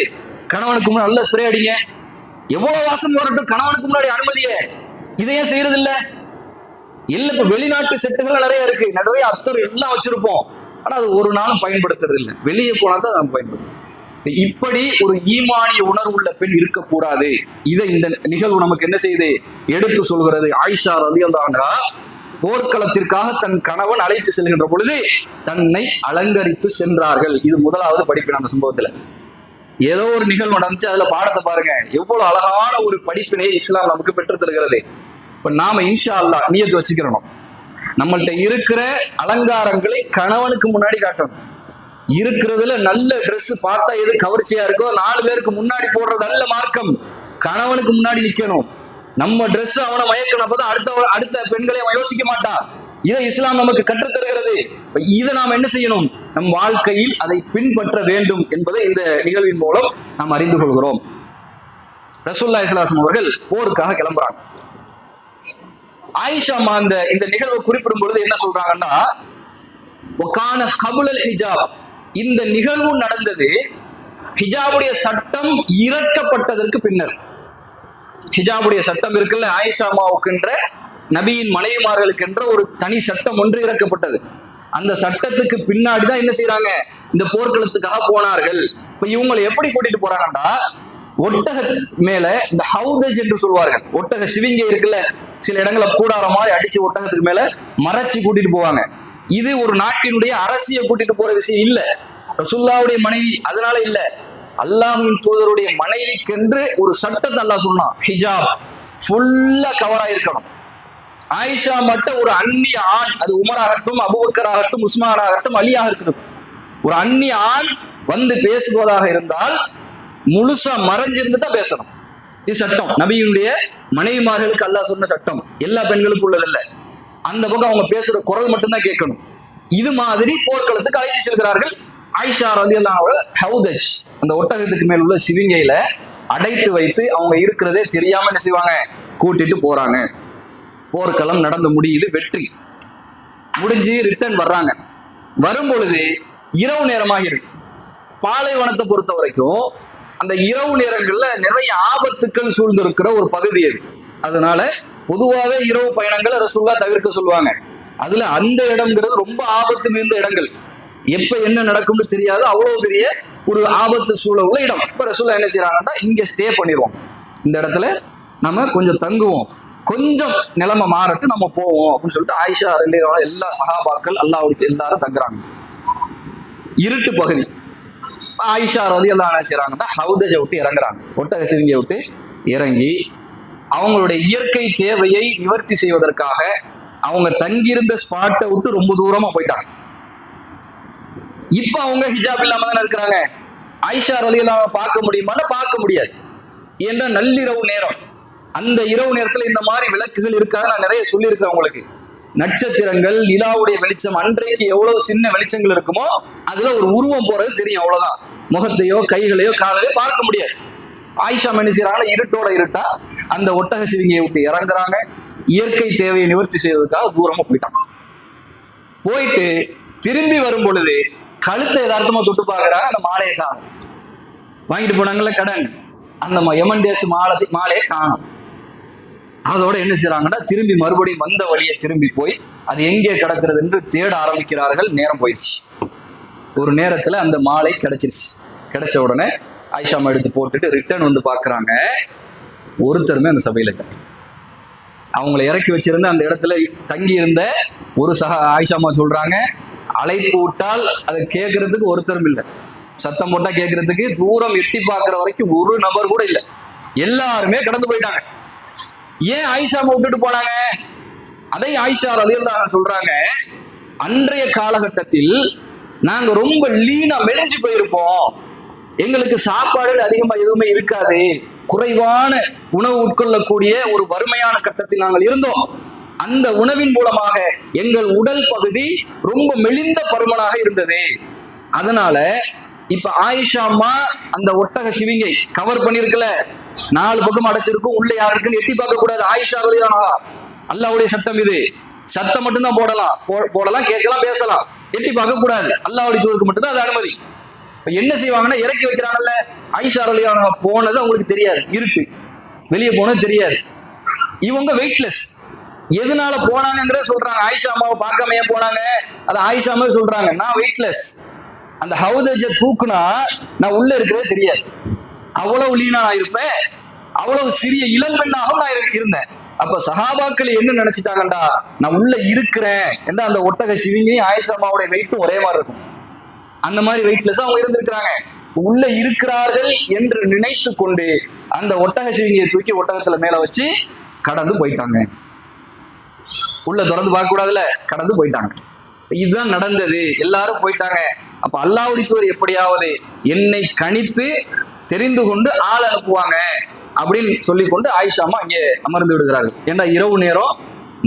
கணவனுக்கு முன்னாடி நல்ல ஸ்ப்ரே அடிங்க, எவ்வளவு வாசம் வரட்டும், கணவனுக்கு முன்னாடி அனுமதியே. இதையே செய்யறது இல்ல. இப்ப வெளிநாட்டு செட்டுகள் நிறைய இருக்கு, நிறைய அத்தர் எல்லாம் வச்சிருப்போம். ஆனா அது ஒரு நாளும் பயன்படுத்துறது இல்லை. வெளியே போனா தான் நம்ம பயன்படுத்தும். இப்படி ஒரு ஈமானிய உணர்வுள்ள பெண் இருக்கக்கூடாது. இதை இந்த நிகழ்வு நமக்கு என்ன செய்து எடுத்து சொல்கிறது. ஆயிஷா ரலியல்லாஹு அன்ஹா போர்க்களத்திற்காக தன் கணவன் அழைத்து செல்கின்ற பொழுது தன்னை அலங்கரித்து சென்றார்கள். இது முதலாவது படிப்பினை. அந்த சம்பவத்துல ஏதோ ஒரு நிகழ்வு நடந்துச்சு, அதுல பாடத்தை பாருங்க, எவ்வளவு அழகான ஒரு படிப்பினையை இஸ்லாம் நமக்கு பெற்று தருகிறது. இப்ப நாம இன்ஷா அல்லாஹ் நியத்து வச்சுக்கிறோம், நம்மள்ட்ட இருக்கிற அலங்காரங்களை கணவனுக்கு முன்னாடி காட்டணும். இருக்கிறதுல நல்ல ட்ரெஸ் பார்த்தா எது கவர்ச்சியா இருக்கோ 4 பேருக்கு முன்னாடி போடுறது நல்ல மார்க்கம். கணவனுக்கு முன்னாடி நிக்கணும். நம்ம ட்ரெஸ் அவனை மயக்கணும், அப்பதான் அடுத்த பெண்களை அவன் யோசிக்க மாட்டான். இதை இஸ்லாம் நமக்கு கற்றுத்தருகிறது. இதை நாம் என்ன செய்யணும்? நம் வாழ்க்கையில் அதை பின்பற்ற வேண்டும் என்பதை இந்த நிகழ்வின் மூலம் நாம் அறிந்து கொள்கிறோம். ரசூலுல்லாஹி ஸல்லல்லாஹு அலைஹி வஸல்லம் அவர்கள் போருக்காக கிளம்புறாங்க. ஆயிஷா அம்மா இந்த நிகழ்வை குறிப்பிடும் பொழுது என்ன சொல்றாங்கன்னா, ஒகான கபுலல் ஹிஜாப், இந்த நிகழ்வு நடந்தது ஹிஜாபுடைய சட்டம் இறக்கப்பட்டதற்கு பின்னர். ஹிஜாபுடைய சட்டம் இருக்குல்ல, ஆயிஷா அம்மாவுக்குன்ற நபியின் மனைவிமார்களுக்கென்ற ஒரு தனி சட்டம் ஒன்று இறக்கப்பட்டது. அந்த சட்டத்துக்கு பின்னாடி தான் என்ன செய்யறாங்க, இந்த போர்க்களத்துக்காக போனார்கள். இப்ப இவங்களை எப்படி கூட்டிட்டு போறாங்கன்னா, ஒட்டக மேல இந்த ஹவுதஜ் என்று சொல்வார்கள், ஒட்டக சிவிங்கை இருக்குல்ல, சில இடங்களை கூடார மாதிரி அடிச்சு ஒட்டகத்துக்கு மேல மறைச்சு கூட்டிட்டு போவாங்க. இது ஒரு நாட்டினுடைய அரசியை கூட்டிட்டு போற விஷயம் இல்ல, ரசூலுல்லாஹ்வுடைய மனைவி, அதனால இல்ல, அல்லாஹ்வின் தூதருடைய மனைவிக்கென்று ஒரு சட்டத்தை அல்லாஹ் சொன்னான். ஹிஜாப் ஃபுல்லா கவர் ஆயிருக்கணும். ஆயிஷா மட்டும் ஒரு அந்நிய ஆண், அது உமர் ஆகட்டும், அபூபக்கர் ஆகட்டும், உஸ்மான் ஆகட்டும், அலியாக இருக்கட்டும், ஒரு அந்நிய ஆண் வந்து பேசுவதாக இருந்தால் முழுசா மறைஞ்சிருந்து தான் பேசணும். இது சட்டம், நபியினுடைய மனைவிமார்களுக்கு அல்லாஹ் சொன்ன சட்டம், எல்லா பெண்களுக்கும் உள்ளதில்ல. அந்த பக்கம் அவங்க பேசுற குரல் மட்டும்தான் கேட்கணும். இது மாதிரி போர்க்களத்துக்கு அழைத்து செல்கிறார்கள். ஆயிஷா ரலியல்லாஹு அன்ஹா ஹவுதஜ், அந்த ஒட்டகத்துக்கு மேல் உள்ள சிவிங்கையில அடைத்து வைத்து அவங்க இருக்கிறதே தெரியாம என்ன செய்வாங்க, கூட்டிட்டு போறாங்க. போர்க்களம் நடந்து முடியுது, வெற்றி முடிஞ்சு ரிட்டர்ன் வர்றாங்க. வரும் பொழுது இரவு நேரமாக இருக்கு. பாலைவனத்தை பொறுத்த வரைக்கும் அந்த இரவு நேரங்கள்ல நிறைய ஆபத்துக்கள் சூழ்ந்திருக்கிற ஒரு பகுதி அது. அதனால பொதுவாகவே இரவு பயணங்களை ரசூலுல்லாஹ் தவிர்க்க சொல்லுவாங்க. அதுல அந்த இடம்ங்கிறது ரொம்ப ஆபத்து மிகுந்த இடங்கள், எப்ப என்ன நடக்கும்னு தெரியாது, அவ்வளவு பெரிய ஒரு ஆபத்து சூழல் உள்ள இடம். இப்ப ரசூலுல்லாஹ் என்ன செய்யறாங்கன்னா, இங்க ஸ்டே பண்ணிடுவோம், இந்த இடத்துல நம்ம கொஞ்சம் தங்குவோம், கொஞ்சம் நிலைமை மாறட்டு நம்ம போவோம் அப்படின்னு சொல்லிட்டு ஆயிஷா ரலியல்லாஹு எல்லா சஹாபாக்கள் அல்லாஹ்வுக்கு எல்லாரும் தங்குறாங்க. இருட்டு பகுதி. ஆயிஷா ரலியல்லாஹு என்ன செய்யறாங்கன்னா, ஹவுதஜை விட்டு இறங்குறாங்க, ஒட்டக சிவிங்கியை விட்டு இறங்கி அவங்களுடைய இயற்கை தேவையை நிவர்த்தி செய்வதற்காக அவங்க தங்கியிருந்த ஸ்பாட்டை விட்டு ரொம்ப தூரமா போயிட்டாங்க. இப்ப அவங்க ஹிஜாப் இல்லாம தானே இருக்கிறாங்க. ஆயிஷா ரலியல்லாஹு பார்க்க முடியுமான்னு பார்க்க முடியாது. ஏன்னா நள்ளிரவு நேரம், அந்த இரவு நேரத்துல இந்த மாதிரி விளக்குகள் இருக்காது. நான் நிறைய சொல்லியிருக்கிறேன் உங்களுக்கு. நட்சத்திரங்கள், நிலாவுடைய வெளிச்சம், அன்றைக்கு எவ்வளவு சின்ன வெளிச்சங்கள் இருக்குமோ அதுல ஒரு உருவம் போறது தெரியும், அவ்வளவுதான். முகத்தையோ கைகளையோ காலையோ பார்க்க முடியாது. ஆயிஷா என்ன செய்யறாங்க, இருட்டோட இருட்டா அந்த ஒட்டக சிவிங்கியை விட்டு இறங்குறாங்க. இயற்கை தேவையை நிவர்த்தி செய்வதற்காக தூரமா போயிட்டாங்க. போயிட்டு திரும்பி வரும் பொழுது கழுத்தை யதார்த்தமா தொட்டு பார்க்கறாங்க, அந்த மாலையை காணும். வாங்கிட்டு போனாங்கல்ல கடன், அந்த யமன் டேஸ் மாலையை காணும். அதோட என்ன செய்யறாங்கன்னா, திரும்பி மறுபடியும் வந்த வழியை திரும்பி போய் அது எங்கே கிடக்கிறது என்று தேட ஆரம்பிக்கிறார்கள். நேரம் போயிடுச்சு. ஒரு நேரத்துல அந்த மாலை கிடைச்சிருச்சு. கிடைச்ச உடனே ஆயிஷாமா எடுத்து போட்டுட்டு ரிட்டர்ன் வந்து பாக்குறாங்க. ஒருத்தருமே அந்த சபையில இல்லை. அவங்களை இறக்கி வச்சிருந்த அந்த இடத்துல தங்கி இருந்த ஒரு ஆயிஷாமா சொல்றாங்க, அழைப்பு விட்டால் அதை கேட்கறதுக்கு ஒருத்தரும் இல்லை, சத்தம் போட்டா கேட்கறதுக்கு தூரம் எட்டி பார்க்கிற வரைக்கும் ஒரு நபர் கூட இல்லை, எல்லாருமே கடந்து போயிட்டாங்க. ஏன் ஆயிஷாமா விட்டுட்டு போனாங்க? அதை ஆயிஷா ரலியல்லாஹு அன்ஹா சொல்றாங்க, அன்றைய காலகட்டத்தில் நாங்க ரொம்ப லீனா மெலிஞ்சு போயிருப்போம், எங்களுக்கு சாப்பாடு அதிகமா எதுவுமே இருக்காது, குறைவான உணவு உட்கொள்ளக்கூடிய ஒரு வறுமையான கட்டத்தில் நாங்கள் இருந்தோம். அந்த உணவின் மூலமாக எங்கள் உடல் பகுதி ரொம்ப மெலிந்த பருமனாக இருந்தது. அதனால இப்ப ஆயிஷாமா அந்த ஒட்டக சிவிங்கை கவர் பண்ணிருக்கல, 4 பக்கம் அடைச்சிருக்கும், உள்ள யாருக்குன்னு எட்டி பார்க்க கூடாது. ஆயிஷா ரலியல்லாஹு அன்ஹா, அல்லாஹ்வுடைய சட்டம் இது. சத்தம் மட்டும்தான் போடலாம், கேட்கலாம், பேசலாம், எட்டி பார்க்க கூடாது. அல்லாஹ்வுடைய தூதருக்கு மட்டும்தான் அது அனுமதி. இப்ப என்ன செய்வாங்கன்னா, இறக்கி வைக்கிறாங்கல்ல, ஆயிஷா ரலியல்லாஹு அன்ஹா போனது அவங்களுக்கு தெரியாது, இருட்டு, வெளியே போனது தெரியாது. இவங்க வெயிட்லெஸ். எதனால போனாங்கிறத சொல்றாங்க. ஆயிஷா அம்மாவை பார்க்காம ஏன் போனாங்க, அது ஆயிஷா அம்மாவே சொல்றாங்க, நான் வெயிட்லெஸ், அந்த ஹவுதஜை தூக்குனா நான் உள்ள இருக்கிறதே தெரியாது, அவ்வளவு லீனா நான் இருப்பேன், அவ்வளவு சிறிய இளம்பெண்ணாகவும் நான் இருந்தேன். அப்ப சஹாபாக்கள் என்ன நினைச்சிட்டாங்கடா, நான் உள்ள இருக்கிறேன் என்ற அந்த ஒட்டக சிவிங்கையும் ஆயிஷா அம்மாவுடைய வெயிட்டும் ஒரே மாதிரி இருக்கும், அந்த மாதிரி வெயிட்லெஸ் அவங்க இருந்திருக்கிறாங்க. உள்ள இருக்கிறார்கள் என்று நினைத்து கொண்டு அந்த ஒட்டக சிவிங்கியை தூக்கி ஒட்டகத்துல மேல வச்சு கடந்து போயிட்டாங்க. உள்ள திறந்து பார்க்க கூடாதுல, கடந்து போயிட்டாங்க. இதுதான் நடந்தது. எல்லாரும் போயிட்டாங்க. அப்ப அல்லாஹ்வுடைய தூதர் எப்படியாவது என்னை கணித்து தெரிந்து கொண்டு ஆள் அனுப்புவாங்க அப்படின்னு சொல்லிக்கொண்டு ஆயிஷாமா அங்கே அமர்ந்து விடுகிறார்கள். ஏன்னா இரவு நேரம்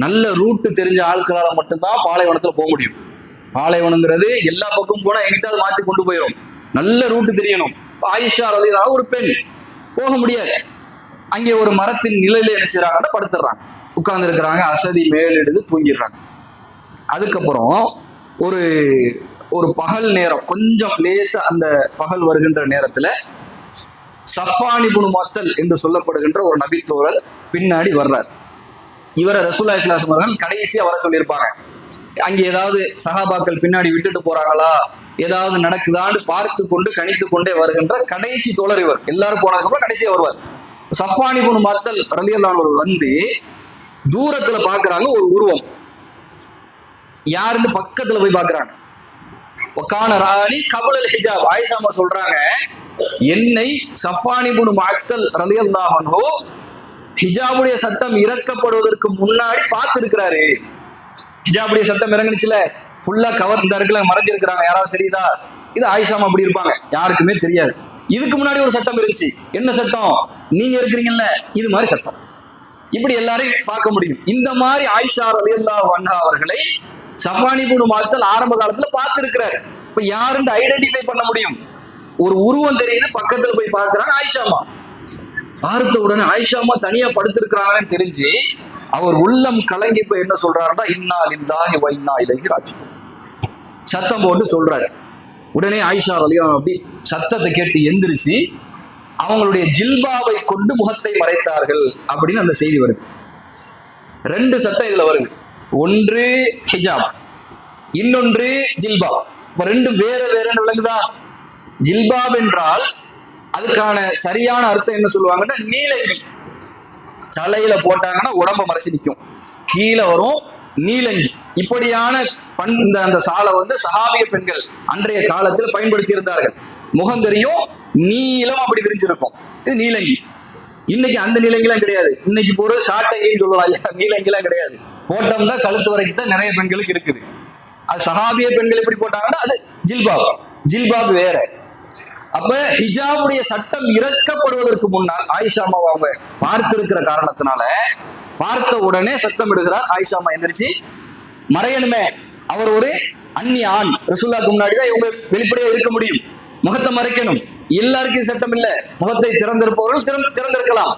நல்ல ரூட்டு தெரிஞ்ச ஆட்களால் மட்டும்தான் பாலைவனத்துல போக முடியும். பாலைவனங்கிறது எல்லா பக்கமும் போனா எங்கிட்டாவது மாத்தி கொண்டு போயிடும், நல்ல ரூட்டு தெரியணும். ஆயிஷா ரலியல்லாஹு ஒரு பெண் போக முடியாது. அங்கே ஒரு மரத்தின் நிலையில என்ன செய்யறாங்கன்னா படுத்துடுறாங்க, உட்கார்ந்து இருக்கிறாங்க, அசதி மேலெடுத்து தூங்கிடுறாங்க. அதுக்கப்புறம் ஒரு ஒரு பகல் நேரம், கொஞ்சம் லேசா அந்த பகல் வருகின்ற நேரத்துல சஃபான் இப்னு முஅத்தல் என்று சொல்லப்படுகின்ற ஒரு நபி தோழர் பின்னாடி வர்றார். இவரை ரசூலுல்லாஹி ஸல்லல்லாஹு அலைஹி வஸல்லம் கடைசியா வர சொல்லியிருப்பாங்க. அங்கே ஏதாவது சஹாபாக்கள் பின்னாடி விட்டுட்டு போறாங்களா, ஏதாவது நடக்குதான்னு பார்த்து கொண்டு கணித்து கொண்டே வருகின்ற கடைசி தோழர் இவர். எல்லாரும் போனதுக்கு அப்புறம் கடைசியா வருவார். சஃபான் இப்னு முஅத்தல் ரலியல்லாஹு அன்ஹு வந்து தூரத்துல பாக்குறாங்க ஒரு உருவம், யாருன்னு பக்கத்துல போய் பாக்குறாங்க. வகான ராணி கபலல் ஹிஜாப். ஆயிஷா அம்மா சொல்றாங்க, என்னை சஃபான் இப்னு முஅத்தல் ரலியல்லாஹு அன்ஹு ஹிஜாபுடைய சட்டம் இறக்கப்படுவதற்கு முன்னாடி பார்த்திருக்கிறாரு. ஹிஜாபுடைய சட்டம் இறங்குச்சுல, ஃபுல்லா கவர் இந்த இருக்குல்ல, மறைஞ்சிருக்கிறாங்க, யாராவது தெரியுதா? இது ஆயிஷா அம்மா அப்படி இருப்பாங்க, யாருக்குமே தெரியாது. இதுக்கு முன்னாடி ஒரு சட்டம் இருந்துச்சு. என்ன சட்டம்? நீங்க இருக்கிறீங்கல்ல, இது மாதிரி சட்டம். இப்படி எல்லாரையும் பார்க்க முடியும். இந்த மாதிரி ஆயிஷா ரலியல்லாஹு அன்ஹா அவர்களை சஃபான் இப்னு முஅத்தல் ஆரம்ப காலத்துல பார்த்திருக்கிறார். இப்ப யாருன்னு ஐடென்டிஃபை பண்ண முடியும்? ஒரு உருவம் தெரியுது, பக்கத்துல போய் பார்க்கிறாங்க ஆயிஷாமா. பார்த்த உடனே ஆயிஷாமா தனியா படுத்திருக்கிறாங்கன்னு தெரிஞ்சு அவர் உள்ளம் கலங்கி போய் என்ன சொல்றாருன்னா, இன்னா லில்லாஹி வ இன்னா இலைஹி ராஜிஊன் சத்தம் போட்டு சொல்றாரு. உடனே ஆயிஷா ரலியல்லாஹு அப்படி சத்தத்தை கேட்டு எந்திரிச்சு அவங்களுடைய ஜில்பாவை கொண்டு முகத்தை மறைத்தார்கள் அப்படின்னு அந்த செய்தி வருது. ரெண்டு சட்டம் இதுல வருது. ஒன்று ஹிஜாப், இன்னொன்று ஜில்பாப். இப்ப ரெண்டும் வேற வேறன்னு விளங்குதா? ஜில்பாப் என்றால் அதுக்கான சரியான அர்த்தம் என்ன சொல்லுவாங்கன்னா நீலங்கி. தலையில போட்டாங்கன்னா உடம்ப மறைச்சு நிற்கும், கீழே வரும் நீலங்கி. இப்படியான இந்த அந்த சாலை சஹாபிய பெண்கள் அன்றைய காலத்தில் பயன்படுத்தி இருந்தார்கள். முகம் தெரியும், நீளம் அப்படி விரிஞ்சிருக்கும், இது நீலங்கி. இன்னைக்கு அந்த நீலங்கிலாம் கிடையாது. இன்னைக்கு ஒரு ஷார்ட்டங்கின்னு சொல்லலாம் இல்லையா, நீலங்கிலாம் கிடையாது. போட்டோம்னா கழுத்து வரைக்கும் தான் நிறைய பெண்களுக்கு இருக்குது. அது சஹாபிய பெண்கள் எப்படி போட்டாங்கன்னா அது ஜில்பாப். ஜில்பாப் வேற. அப்ப ஹிஜாபுடைய சட்டம் இறக்கப்படுவதற்கு முன்னால் ஆயிஷாமா அவங்க பார்த்திருக்கிற காரணத்தினால பார்த்த உடனே சத்தம் இடுகிறார். ஆயிஷாமா எந்திரிச்சு மறையணுமே, அவர் ஒரு அந்நிய ஆண், ரசூலுல்லாஹ்க்கு முன்னாடிதான் இவங்க வெளிப்படையா இருக்க முடியும், முகத்தை மறைக்கணும். எல்லாருக்கும் சட்டம் இல்ல, முகத்தை திறந்திருப்பவர்கள் திறந்திருக்கலாம்.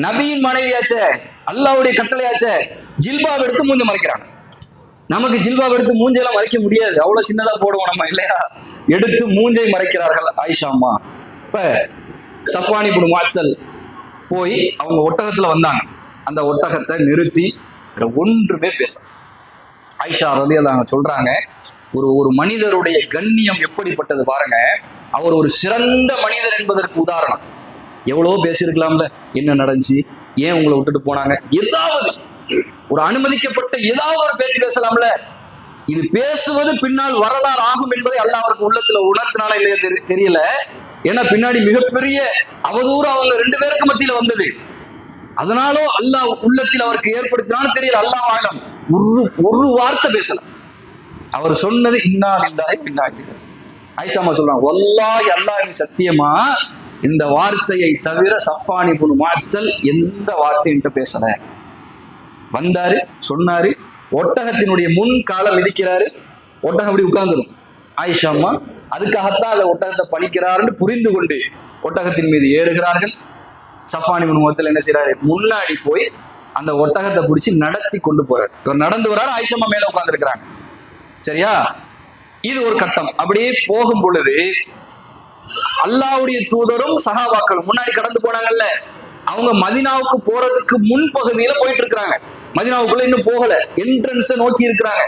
நபியின் மனைவியாச்சே, அல்லாஹ்வுடைய கட்டளையாச்சே, ஜில்பாப் எடுத்து மூஞ்ச மறைக்கிறாங்க. நமக்கு ஜில்பாப் எடுத்து மூஞ்செல்லாம் மறைக்க முடியாது, அவ்வளவு சின்னதா போடுவோம் நம்ம இல்லையா. எடுத்து மூஞ்சை மறைக்கிறார்கள் ஆயிஷா அம்மா. இப்ப சஃப்வான் இப்னு முஅத்தல் போய் அவங்க ஒட்டகத்துல வந்தாங்க. அந்த ஒட்டகத்தை நிறுத்தி ஒன்றுமே பேச ஆயிஷா ரலியல்லாஹு சொல்றாங்க, ஒரு மனிதருடைய கண்ணியம் எப்படிப்பட்டது பாருங்க. அவர் ஒரு சிறந்த மனிதர் என்பதற்கு உதாரணம். எவ்வளவோ பேசியிருக்கலாம்ல, என்ன நடந்துச்சு, ஏன் உங்களை விட்டுட்டு போனாங்க, ஏதாவது ஒரு அனுமதிக்கப்பட்ட ஏதாவது ஒரு பேச்சு பேசலாம்ல. இது பேசுவது பின்னால் வரலாறு ஆகும் என்பதை அல்லாஹ் அவருக்கு உள்ளத்துல உணர்த்தினால இல்லையா தெரியல. ஏன்னா பின்னாடி மிகப்பெரிய அவதூறு அவங்க ரெண்டு பேருக்கு மத்தியில வந்தது. அதனாலும் அல்லாஹ் உள்ளத்தில் அவருக்கு ஏற்படுத்தினாலும் தெரியல, அல்லாஹ் ஆலம். ஒரு வார்த்தை பேசல. அவர் சொன்னது இன்னா லில்லாஹி வ இன்னா இலைஹி ராஜிஊன். ஆயிஷாமா சொல்றாங்க, வல்லாஹி அல்லாஹ்வின் சத்தியமா இந்த வார்த்தையை தவிர சஃப்வான் இப்னு முஅத்தல் எந்த வார்த்தையிட்ட பேசல. வந்தாரு, சொன்னாரு, ஒட்டகத்தினுடைய முன் காலம் மிதிக்கிறாரு, ஒட்டகம் அப்படி உட்கார்ந்துடும். ஆயிஷா அம்மா அதுக்காகத்தான் அந்த ஒட்டகத்தை பணிக்கிறாருன்னு புரிந்து கொண்டு ஒட்டகத்தின் மீது ஏறுகிறார்கள். சஃப்வான் இப்னு முஅத்தல் என்ன செய்யறாரு, முன்னாடி போய் அந்த ஒட்டகத்தை பிடிச்சி நடத்தி கொண்டு போறாரு. இவர் நடந்து வராரு, ஆயிஷா அம்மா மேல உட்கார்ந்து இருக்கிறாங்க. சரியா? இது ஒரு கட்டம். அப்படியே போகும் பொழுது அல்லாஹ்வுடைய தூதரும் சஹாபாக்களும் முன்னாடி கடந்து போனாங்கல்ல, அவங்க மதீனாவுக்கு போறதுக்கு முன் பகுதியில போயிட்டு இருக்கிறாங்க. மதீனாவுக்குள்ள இன்னும் போகல, என்ட்ரன்ஸை நோக்கி இருக்கிறாங்க.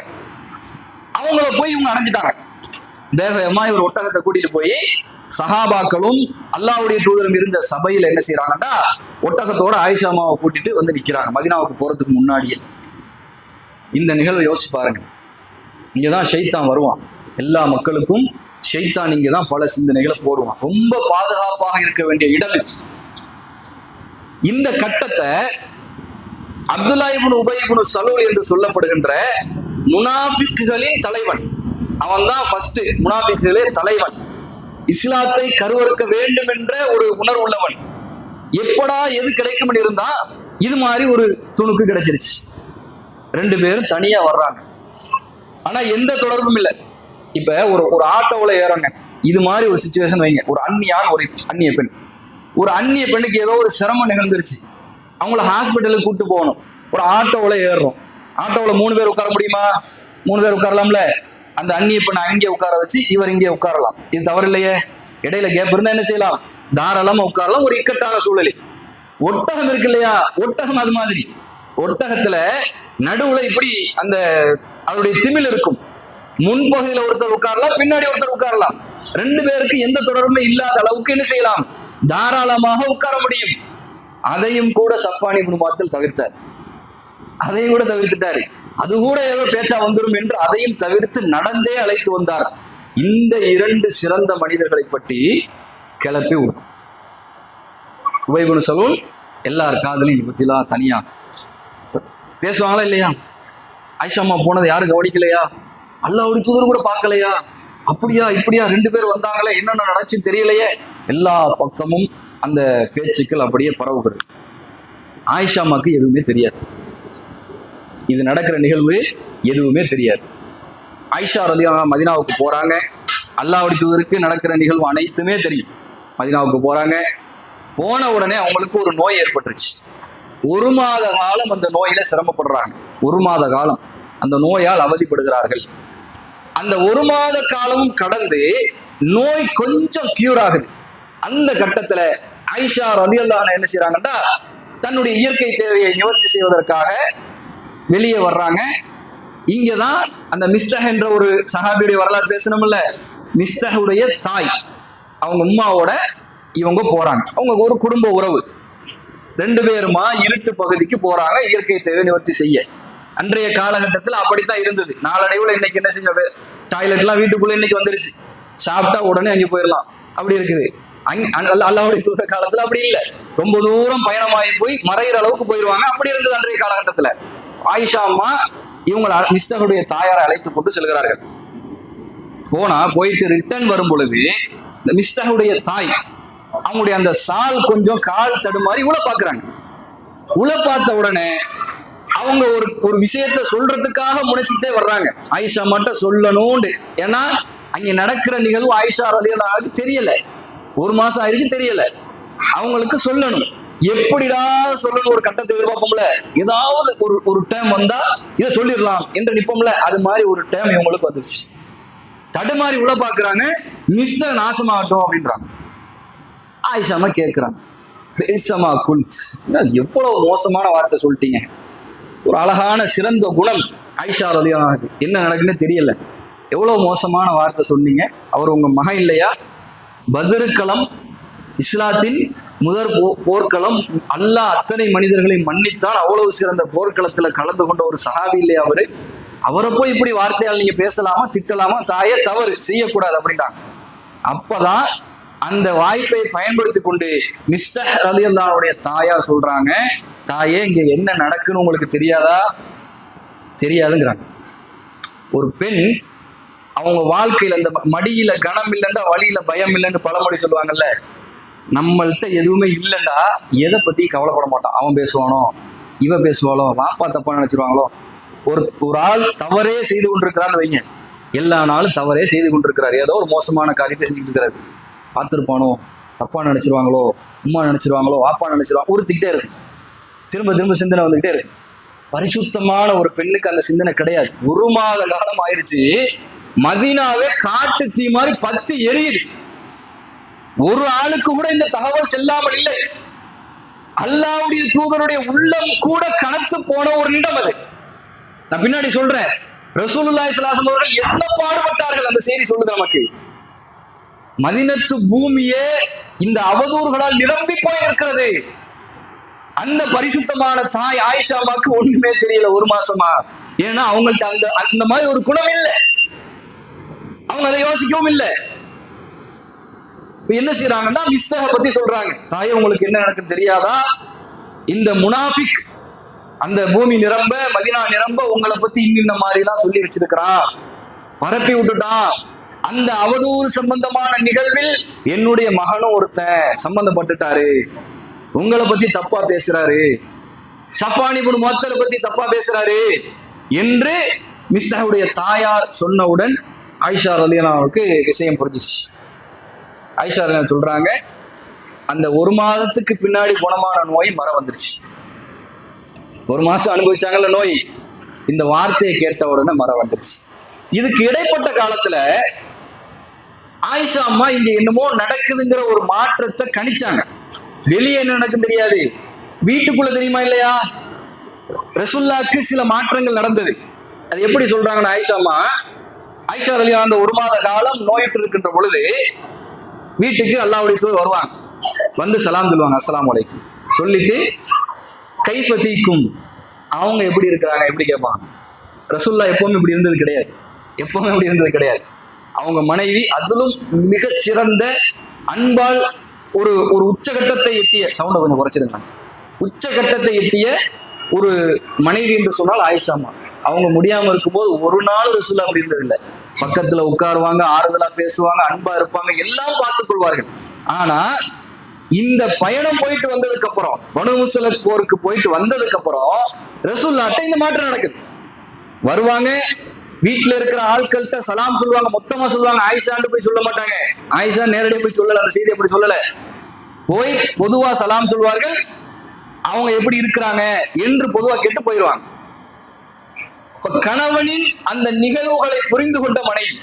அவங்கள போய் இவங்க அடைஞ்சிட்டாங்க. வேகமா இவர் ஒட்டகத்தை கூட்டிட்டு போய் சஹாபாக்களும் அல்லாஹ்வுடைய தூதரும் இருந்த சபையில என்ன செய்யறாங்கன்னா ஒட்டகத்தோட ஆயிஷா அம்மாவை கூட்டிட்டு வந்து நிக்கிறாங்க மதீனாவுக்கு போறதுக்கு முன்னாடியே. இந்த நிகழ்வை யோசிச்சு பாருங்க. இங்கதான் ஷைத்தான் வருவான். எல்லா மக்களுக்கும் ஷைத்தான் இங்கதான் பல சிந்தனைகளை போடுவான். ரொம்ப பாதுகாப்பாக இருக்க வேண்டிய இடம் இது. இந்த கட்டத்தை அப்துல்லாஹ் இப்னு உபய் இப்னு சலூல் என்று சொல்லப்படுகின்ற முனாஃபிக்குகளின் தலைவன், அவன் தான் ஃபர்ஸ்ட் முனாஃபிக்குகளே தலைவன், இஸ்லாத்தை கருவறுக்க வேண்டும் என்ற ஒரு உணர்வு உள்ளவன். எப்படா எது கிடைக்கும் இருந்தா இது மாதிரி ஒரு துணுக்கு கிடைச்சிருச்சு. ரெண்டு பேரும் தனியா வர்றாங்க, ஆனா எந்த தொடர்பும் இல்லை. இப்ப ஒரு ஆட்டோவில் ஏறங்க, இது மாதிரி ஒரு சிச்சுவேஷன் வைங்க. ஒரு அந்நியான், ஒரு அந்நிய பெண். ஒரு அந்நிய பெண்ணுக்கு ஏதோ ஒரு சிரமம் நிகழ்ந்துருச்சு, அவங்கள ஹாஸ்பிட்டலுக்கு கூட்டு போகணும். ஒரு ஆட்டோவில் ஏறுறோம். ஆட்டோவில் 3 பேர் உட்கார முடியுமா? 3 பேர் உட்காரலாம்ல. அந்த அந்நிய பெண்ணை அங்கே உட்கார வச்சு இவர் இங்கே உட்காரலாம், இது தவறு இல்லையே. இடையில கேப் இருந்தா என்ன செய்யலாம், தாராளமா உட்காரலாம். ஒரு இக்கட்டான சூழலில் ஒட்டகம் இருக்கு இல்லையா, ஒட்டகம் அது மாதிரி. ஒட்டகத்துல நடுவுல இப்படி அந்த அவருடைய திமில் இருக்கும். முன்பகுதியில ஒருத்தர் உட்காரலாம், பின்னாடி ஒருத்தர் உட்காரலாம். 2 பேருக்கு எந்த தொடர்புமே இல்லாத அளவுக்கு என்ன செய்யலாம், தாராளமாக உட்கார முடியும். அதையும் கூட சஃப்வான் இப்னு முஅத்தல் தவிர்த்தார். அதையும் கூட தவிர்த்துட்டாரு. அது கூட ஏதோ பேச்சா வந்துடும் என்று அதையும் தவிர்த்து நடந்தே அழைத்து வந்தார். இந்த 2 சிறந்த மனிதர்களை பற்றி கிளப்பி விடும். உபய் இப்னு சலூல் எல்லார் காதலையும் இதை பத்திலாம் தனியா பேசுவாங்களா இல்லையா? ஆயிஷா அம்மா போனதை யாரும் கவனிக்கலையா? அல்லாஹ்வுடைய தூதர் கூட பார்க்கலையா? அப்படியா இப்படியா 2 பேர் வந்தாங்களே, என்னென்ன நடந்துச்சுன்னு தெரியலையே. எல்லா பக்கமும் அந்த பேச்சுக்கள் அப்படியே பரவுகிறது. ஆயிஷா அம்மாக்கு எதுவுமே தெரியாது, இது நடக்கிற நிகழ்வு எதுவுமே தெரியாது. ஆயிஷா ரலியல்லாஹு மதீனாவுக்கு போறாங்க. அல்லாஹ்வுடைய தூதருக்கு நடக்கிற நிகழ்வு அனைத்துமே தெரியும். மதீனாவுக்கு போறாங்க. போன உடனே அவங்களுக்கு ஒரு நோய் ஏற்பட்டுருச்சு. 1 மாத காலம் அந்த நோயில சிரமப்படுறாங்க. 1 மாத காலம் அந்த நோயால் அவதிப்படுகிறார்கள். அந்த 1 மாத காலமும் கடந்து நோய் கொஞ்சம் கியூர் ஆகுது. அந்த கட்டத்துல ஆயிஷா ரலியல்லாஹு அன்ஹா என்ன செய்யறாங்கன்னா, தன்னுடைய இயற்கை தேவையை நிவர்த்தி செய்வதற்காக வெளியே வர்றாங்க. இங்கதான் அந்த மிஸ்டஹ் என்ற ஒரு சஹாபியுடைய வரலாறு பேசணும்ல. மிஸ்டஹுடைய தாய், அவங்க உம்மாவோட இவங்க போறாங்க. அவங்க ஒரு குடும்ப உறவு, 2 பேருமா இருட்டு பகுதிக்கு போறாங்க இயற்கை தேவை நிவர்த்தி செய்ய. அன்றைய காலகட்டத்தில் அப்படித்தான் இருந்தது. நாளடைவுல இன்னைக்கு என்ன செஞ்ச, டாய்லெட்லாம் வீட்டுக்குள்ள இன்னைக்கு வந்துருச்சு, சாப்பிட்டா உடனே அங்கே போயிடலாம், அப்படி இருக்குது. அல்லாஹ்வுடைய தூதர் காலத்துல அப்படி இல்லை, ரொம்ப தூரம் பயணமாகி போய் மறைகிற அளவுக்கு போயிடுவாங்க. அப்படி இருந்தது அன்றைய காலகட்டத்துல. ஆயிஷா அம்மா இவங்களை மிஸ்டஹுடைய தாயாரை அழைத்து கொண்டு செல்கிறார்கள். போயிட்டு ரிட்டர்ன் வரும் பொழுது இந்த மிஸ்டஹுடைய தாய் அவங்களுடைய அந்த சால் கொஞ்சம் கால் தடுமாறி உள்ள பாக்குறாங்க. உள்ள பார்த்த உடனே அவங்க ஒரு விஷயத்த சொல்றதுக்காக முனைச்சிட்டே வர்றாங்க, ஆயிஷா மட்டும் சொல்லணும்னு. ஏன்னா அங்க நடக்கிற நிகழ்வு ஆயிஷா ரலியல்லாஹு அன்ஹா தெரியல, 1 மாசம் ஆயிடுச்சு தெரியல, அவங்களுக்கு சொல்லணும். எப்படிடா சொல்லணும் ஒரு கட்டத்தை எதிர்பார்ப்போம்ல, ஏதாவது ஒரு டேம் வந்தா இதை சொல்லிடலாம் என்று நிப்போம்ல, அது மாதிரி ஒரு டேம் இவங்களுக்கு வந்துருச்சு. தடுமாறி உள்ள பாக்குறாங்க, மிஸ்டர் நாசமாகட்டும் அப்படின்றாங்க. ஆயிஷாமா கேட்கிறாங்க, பேசமா குல்த், எவ்வளவு மோசமான வார்த்தை சொல்லிட்டீங்க. ஒரு அழகான சிறந்த குணம் ஆயிஷா ரலியல்லாஹு அன்ஹா, என்ன நடக்குன்னு தெரியல, எவ்வளவு மோசமான வார்த்தை சொன்னீங்க. அவர் உங்க மகன் இல்லையா? பத்ருக்களம் இஸ்லாத்தின் முதற் போர்க்களம், அல்லாஹ் அத்தனை மனிதர்களை மன்னித்தான், அவ்வளவு சிறந்த போர்க்களத்துல கலந்து கொண்ட ஒரு சஹாபி இல்லையா அவரு? அவரை போய் இப்படி வார்த்தையால் நீங்க பேசலாமா, திட்டலாமா? தாயே தவறு செய்யக்கூடாது அப்படின்ட்டாங்க. அப்பதான் அந்த வாய்ப்பை பயன்படுத்தி கொண்டு மிஸ்டஹ் ரலியல்லாஹு அன்ஹுடைய தாயார் சொல்றாங்க, தாயே இங்க என்ன நடக்குன்னு உங்களுக்கு தெரியாதா? தெரியாதுங்கிறாங்க. ஒரு பெண் அவங்க வாழ்க்கையில இந்த மடியில கனம் இல்லைண்டா வழியில பயம் இல்லைன்னு பழமொழி சொல்லுவாங்கல்ல, நம்மள்கிட்ட எதுவுமே இல்லைண்டா எதை பத்தி கவலைப்பட மாட்டான். அவன் பேசுவானோ, இவ பேசுவாளோ, வாப்பா தப்பா நினைச்சிருவாங்களோ. ஒரு ஆள் தவறே செய்து கொண்டிருக்கிறான்னு வைங்க, எல்லா நாளும் தவறே செய்து கொண்டிருக்கிறார், ஏதோ ஒரு மோசமான காரியத்தை செஞ்சுட்டு இருக்கிறாரு. பார்த்துருப்பானோ, தப்பா நினைச்சிருவாங்களோ, உம்மா நினைச்சிருவாங்களோ, வாப்பா நினைச்சிருவாங்க, உறுத்திக்கிட்டே இருக்கு, திரும்ப திரும்ப சிந்தனை வந்துகிட்டே இருக்கு. பரிசுத்தமான ஒரு பெண்ணுக்கு அந்த சிந்தனை கிடையாது. 1 மாத காலம் ஆயிடுச்சு, மதீனாவே காட்டு தீ மாதிரி பத்தி எரியுது. ஒரு ஆளுக்கு கூட இந்த தகவல் செல்லாமல் இல்லை. அல்லாஹ்வுடைய தூதருடைய உள்ளம் கூட கனத்து போன ஒரு இடம் அது. நான் பின்னாடி சொல்றேன், ரசூலுல்லாஹி ஸல்லல்லாஹு அலைஹி வஸல்லம் அவர்கள் என்ன பாடுபட்டார்கள் அந்த செய்தி சொல்லுது நமக்கு. மதீனத்து பூமியே இந்த அவதூறுகளால் நிரம்பி போய் இருக்கிறது. அந்த பரிசுத்தமான தாய் ஆயிஷாவுக்கு ஒண்ணுமே தெரியல 1 மாசமா. ஏன்னா அவங்கள்ட்ட அந்த மாதிரி ஒரு குணம் இல்லை, அவங்க அதை யோசிக்கவும் இல்லை. என்ன செய்யறாங்கன்னா மிஸ்டஹ பத்தி சொல்றாங்க, தாயே உங்களுக்கு என்ன நடக்குன்னு தெரியாதா? இந்த முனாஃபிக் அந்த பூமி நிரம்ப மதீனா நிரம்ப உங்களை பத்தி இன்னின்ன மாதிரி எல்லாம் சொல்லி வச்சிருக்கிறான், பரப்பி விட்டுட்டான். அந்த அவதூறு சம்பந்தமான நிகழ்வில் என்னுடைய மகனும் ஒருத்தன் சம்பந்தப்பட்டுட்டாரு, உங்களை பத்தி தப்பா பேசுறாரு, ஸஃபான் இப்னு முஅத்தலை பத்தி தப்பா பேசுறாரு என்று மிஸ்டஹுடைய தாயார் சொன்னவுடன் ஆயிஷா ரலியல்லாஹு அன்ஹாவுக்கு விஷயம் புரிஞ்சிச்சு. ஆயிஷா ரலியல்லாஹு சொல்றாங்க, அந்த 1 மாதத்துக்கு பின்னாடி குணமான நோய் மர வந்துருச்சு. 1 மாசம் அனுபவிச்சாங்கல்ல நோய், இந்த வார்த்தையை கேட்ட உடனே மர வந்துருச்சு. இதுக்கு இடைப்பட்ட காலத்துல ஆயிஷா அம்மா இங்க என்னமோ நடக்குதுங்கிற ஒரு மாற்றத்தை கணிச்சாங்க. வெளியே என்ன நடக்குன்னு தெரியாது, வீட்டுக்குள்ள தெரியுமா இல்லையா? ரசூலுல்லாஹ்க்கு சில மாற்றங்கள் நடந்தது. அது எப்படி சொல்றாங்கன்னா, ஆயிஷா ரலியல்லாஹு அந்த 1 மாத காலம் நோயிட்டு இருக்கின்ற பொழுது வீட்டுக்கு அல்லாஹ்வுடைய தூதர் வருவாங்க, வந்து சலாம் சொல்லுவாங்க, அஸ்ஸலாமு அலைக்கும் சொல்லிட்டு கைஃப தீக்கும், அவங்க எப்படி இருக்கிறாங்க எப்படி கேட்பாங்க. ரசூலுல்லாஹ் எப்பவுமே இப்படி இருந்தது கிடையாது, எப்பவுமே இப்படி இருந்தது கிடையாது. அவங்க மனைவி அதிலும் மிகச் சிறந்த அன்பால் ஒரு உச்சகட்டத்தை எட்டிய, சவுண்டை கொஞ்சம் குறைச்சிருங்க, உச்சகட்டத்தை எட்டிய ஒரு மனைவி என்று சொன்னால் ஆயிஷா அம்மா. அவங்க முடியாம இருக்கும்போது ஒரு நாள் ரசூலுல்லாஹ் அப்படி இருந்தது இல்லை. பக்கத்துல உட்காருவாங்க, ஆறுதலா பேசுவாங்க, அன்பா இருப்பாங்க, எல்லாம் பார்த்துக் கொள்வார்கள். ஆனா இந்த பயணம் போயிட்டு வந்ததுக்கு அப்புறம், பனு முஸ்தலக் போருக்கு போயிட்டு வந்ததுக்கு அப்புறம் ரசூலுல்லாஹ்ட்ட இந்த மாற்றம் நடக்குது. வருவாங்க, வீட்டுல இருக்கிற ஆட்கள்கிட்ட சலாம் சொல்லுவாங்க, மொத்தமா சொல்லுவாங்க, ஆயிஷான்னு போய் சொல்ல மாட்டாங்க. ஆயிஷா நேரடியாக போய் சொல்லல, அந்த செய்தி அப்படி சொல்லல, போய் பொதுவா சலாம் சொல்வார்கள், அவங்க எப்படி இருக்கிறாங்க என்று பொதுவா கேட்டு போயிடுவாங்க. கணவனின் அந்த நிகழ்வுகளை புரிந்து கொண்ட மனைவி.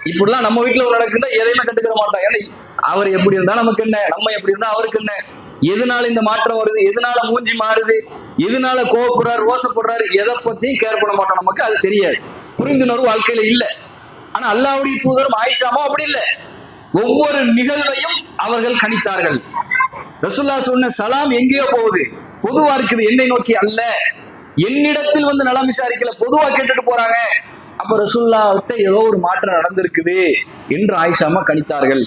இப்படிலாம் நம்ம வீட்டுல நடக்குன்னா எதையுமே கண்டுக்கிற மாட்டோம். ஏன்னா அவர் எப்படி இருந்தா நமக்கு என்ன, நம்ம எப்படி இருந்தா அவருக்கு என்ன, எதனால இந்த மாற்றம் வருது, எதனால மூஞ்சி மாறுது, எதனால கோவப்படுறாரு, ரோசப்படுறாரு, எதை பத்தியும் கேர் பண்ண மாட்டோம். நமக்கு அது தெரியாது, புரிந்துணர்வு வாழ்க்கையில இல்ல. ஆனா அல்லாஹ்வுடைய தூதரும் ஆயிஷாமோ அப்படி இல்லை. ஒவ்வொரு நிகழ்வையும் அவர்கள் கணித்தார்கள். ரசூலுல்லாஹ் சொன்ன சலாம் எங்கேயோ போகுது, பொதுவா இருக்குது, என்னை நோக்கி அல்ல, என்னிடத்தில் வந்து நலம் விசாரிக்கல, பொதுவா கேட்டுட்டு போறாங்க. அப்ப ரசூலுல்லாஹ் விட்ட ஏதோ ஒரு மாற்றம் நடந்திருக்குது என்று ஆயிஷாமா கணித்தார்கள்.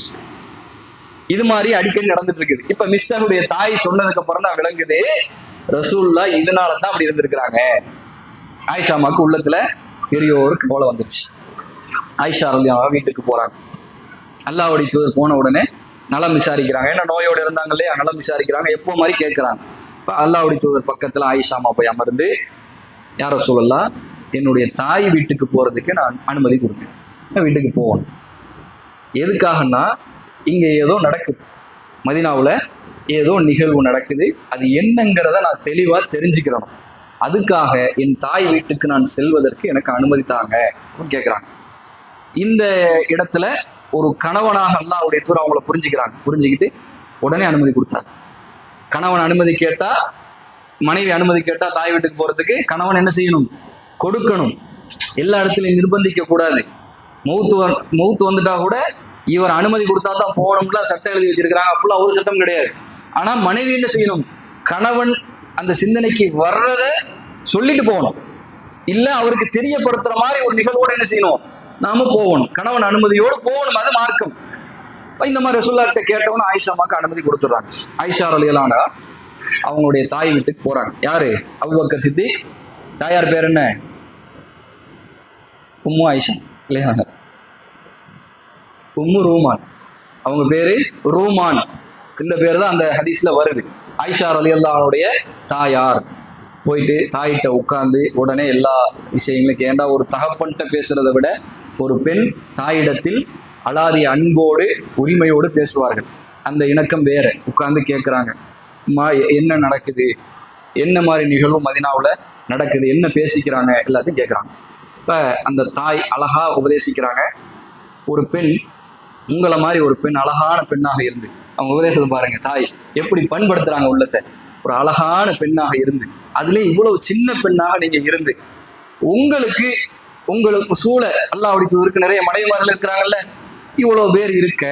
இது மாதிரி அடிக்கடி நடந்துட்டு இருக்குது. இப்ப மிஸ்டருடைய தாய் சொன்னதுக்கு அப்புறம் தான் விளங்குது, ரசூலுல்லாஹ் இதனாலதான் அப்படி இருந்திருக்கிறாங்க. ஆயிஷாமாக்கு உள்ளத்துல பெரிய ஒரு கவலை வந்துருச்சு. ஆயிஷா ரலியல்லாஹு வீட்டுக்கு போறாங்க. அல்லாஹ்வுடைய தூதர் போன உடனே நலம் விசாரிக்கிறாங்க. ஏன்னா நோயோடு இருந்தாங்க இல்லையா, நலம் விசாரிக்கிறாங்க. எப்போ மாதிரி கேட்கிறாங்க. இப்போ அல்லாஹ்வுடைய தூதர் பக்கத்துல ஆயிஷாமா போய் அமர்ந்து, யார் ரசூலல்லாஹ், என்னுடைய தாய் வீட்டுக்கு போறதுக்கு நான் அனுமதி கொடுப்பேன், நான் வீட்டுக்கு போகணும். எதுக்காகன்னா இங்க ஏதோ நடக்குது, மதீனாவுல ஏதோ நிகழ்வு நடக்குது, அது என்னங்கிறத நான் தெளிவா தெரிஞ்சுக்கிறேன், அதுக்காக என் தாய் வீட்டுக்கு நான் செல்வதற்கு எனக்கு அனுமதி தாங்க அப்படின்னு கேட்குறாங்க. இந்த இடத்துல ஒரு கணவனாக அல்லாஹ்வுடைய தூதர் அவங்கள புரிஞ்சுக்கிறாங்க. புரிஞ்சுக்கிட்டு உடனே அனுமதி கொடுத்தாங்க. கணவன் அனுமதி கேட்டா, மனைவி அனுமதி கேட்டா தாய் வீட்டுக்கு போறதுக்கு கணவன் என்ன செய்யணும், கொடுக்கணும். எல்லா இடத்துலையும் நிர்பந்திக்க கூடாது. மௌத்து வந்துட்டா கூட இவர் அனுமதி கொடுத்தா தான் போகணும்லாம் சட்டம் எழுதி வச்சிருக்கிறாங்க. அப்படிலாம் ஒரு சட்டம் கிடையாது. ஆனா மனைவி என்ன செய்யணும், கணவன் அந்த சிந்தனைக்கு வர்றத சொல்லிட்டு போகணும். இல்ல அவருக்கு தெரியப்படுத்துற மாதிரி ஒரு நிகழ்வோட என்ன செய்யணும், நாம போகணும், கணவன் அனுமதியோடு போகணும். அது மார்க்கம். இந்த மாதிரி ரசூலுல்லாஹ்ட்ட கேட்டவன ஆயிஷாமாக்கு அனுமதி கொடுத்துட்றாங்க. ஆயிஷா ரலியல்லாஹு அன்ஹா அவங்களுடைய தாய் வீட்டுக்கு போறாங்க. யாரு, அபூபக்கர் சித்திக். தாயார் பேர் என்ன, உம்மு ஆயிஷா இல்லையா, உம்மு ரூமான். அவங்க பேரு ரூமான். இந்த பேர் தான் அந்த ஹதீஸ்ல வருது. ஆயிஷா ரலியல்லாஹு அன்ஹாவுடைய தாயார். போயிட்டு தாயிட்ட உட்கார்ந்து உடனே எல்லா விஷயங்களும் ஏண்டா, ஒரு தகப்பன்ட்ட பேசுறதை விட ஒரு பெண் தாயிடத்தில் அலாதி அன்போடு உரிமையோடு பேசுவார்கள். அந்த இணக்கம் வேற. உட்கார்ந்து கேட்குறாங்க, என்ன நடக்குது, என்ன மாதிரி நிகழ்வு மதீனாவில் நடக்குது, என்ன பேசிக்கிறாங்க, எல்லாத்தையும் கேட்குறாங்க. இப்போ அந்த தாய் அழகா உபதேசிக்கிறாங்க. ஒரு பெண், உங்களை மாதிரி ஒரு பெண் அழகான பெண்ணாக இருந்து, அவங்க உபதேசத்தை பாருங்க, தாய் எப்படி பண்படுத்துறாங்க உள்ளத்தை. ஒரு அழகான பெண்ணாக இருந்து, அதுலேயும் இவ்வளவு சின்ன பெண்ணாக நீங்க இருந்து, உங்களுக்கு சூழ அல்லாஹ்வுடைய தூதருக்கு நிறைய மனைவிமார்கள் இருக்கிறாங்கல்ல, இவ்வளவு பேர் இருக்க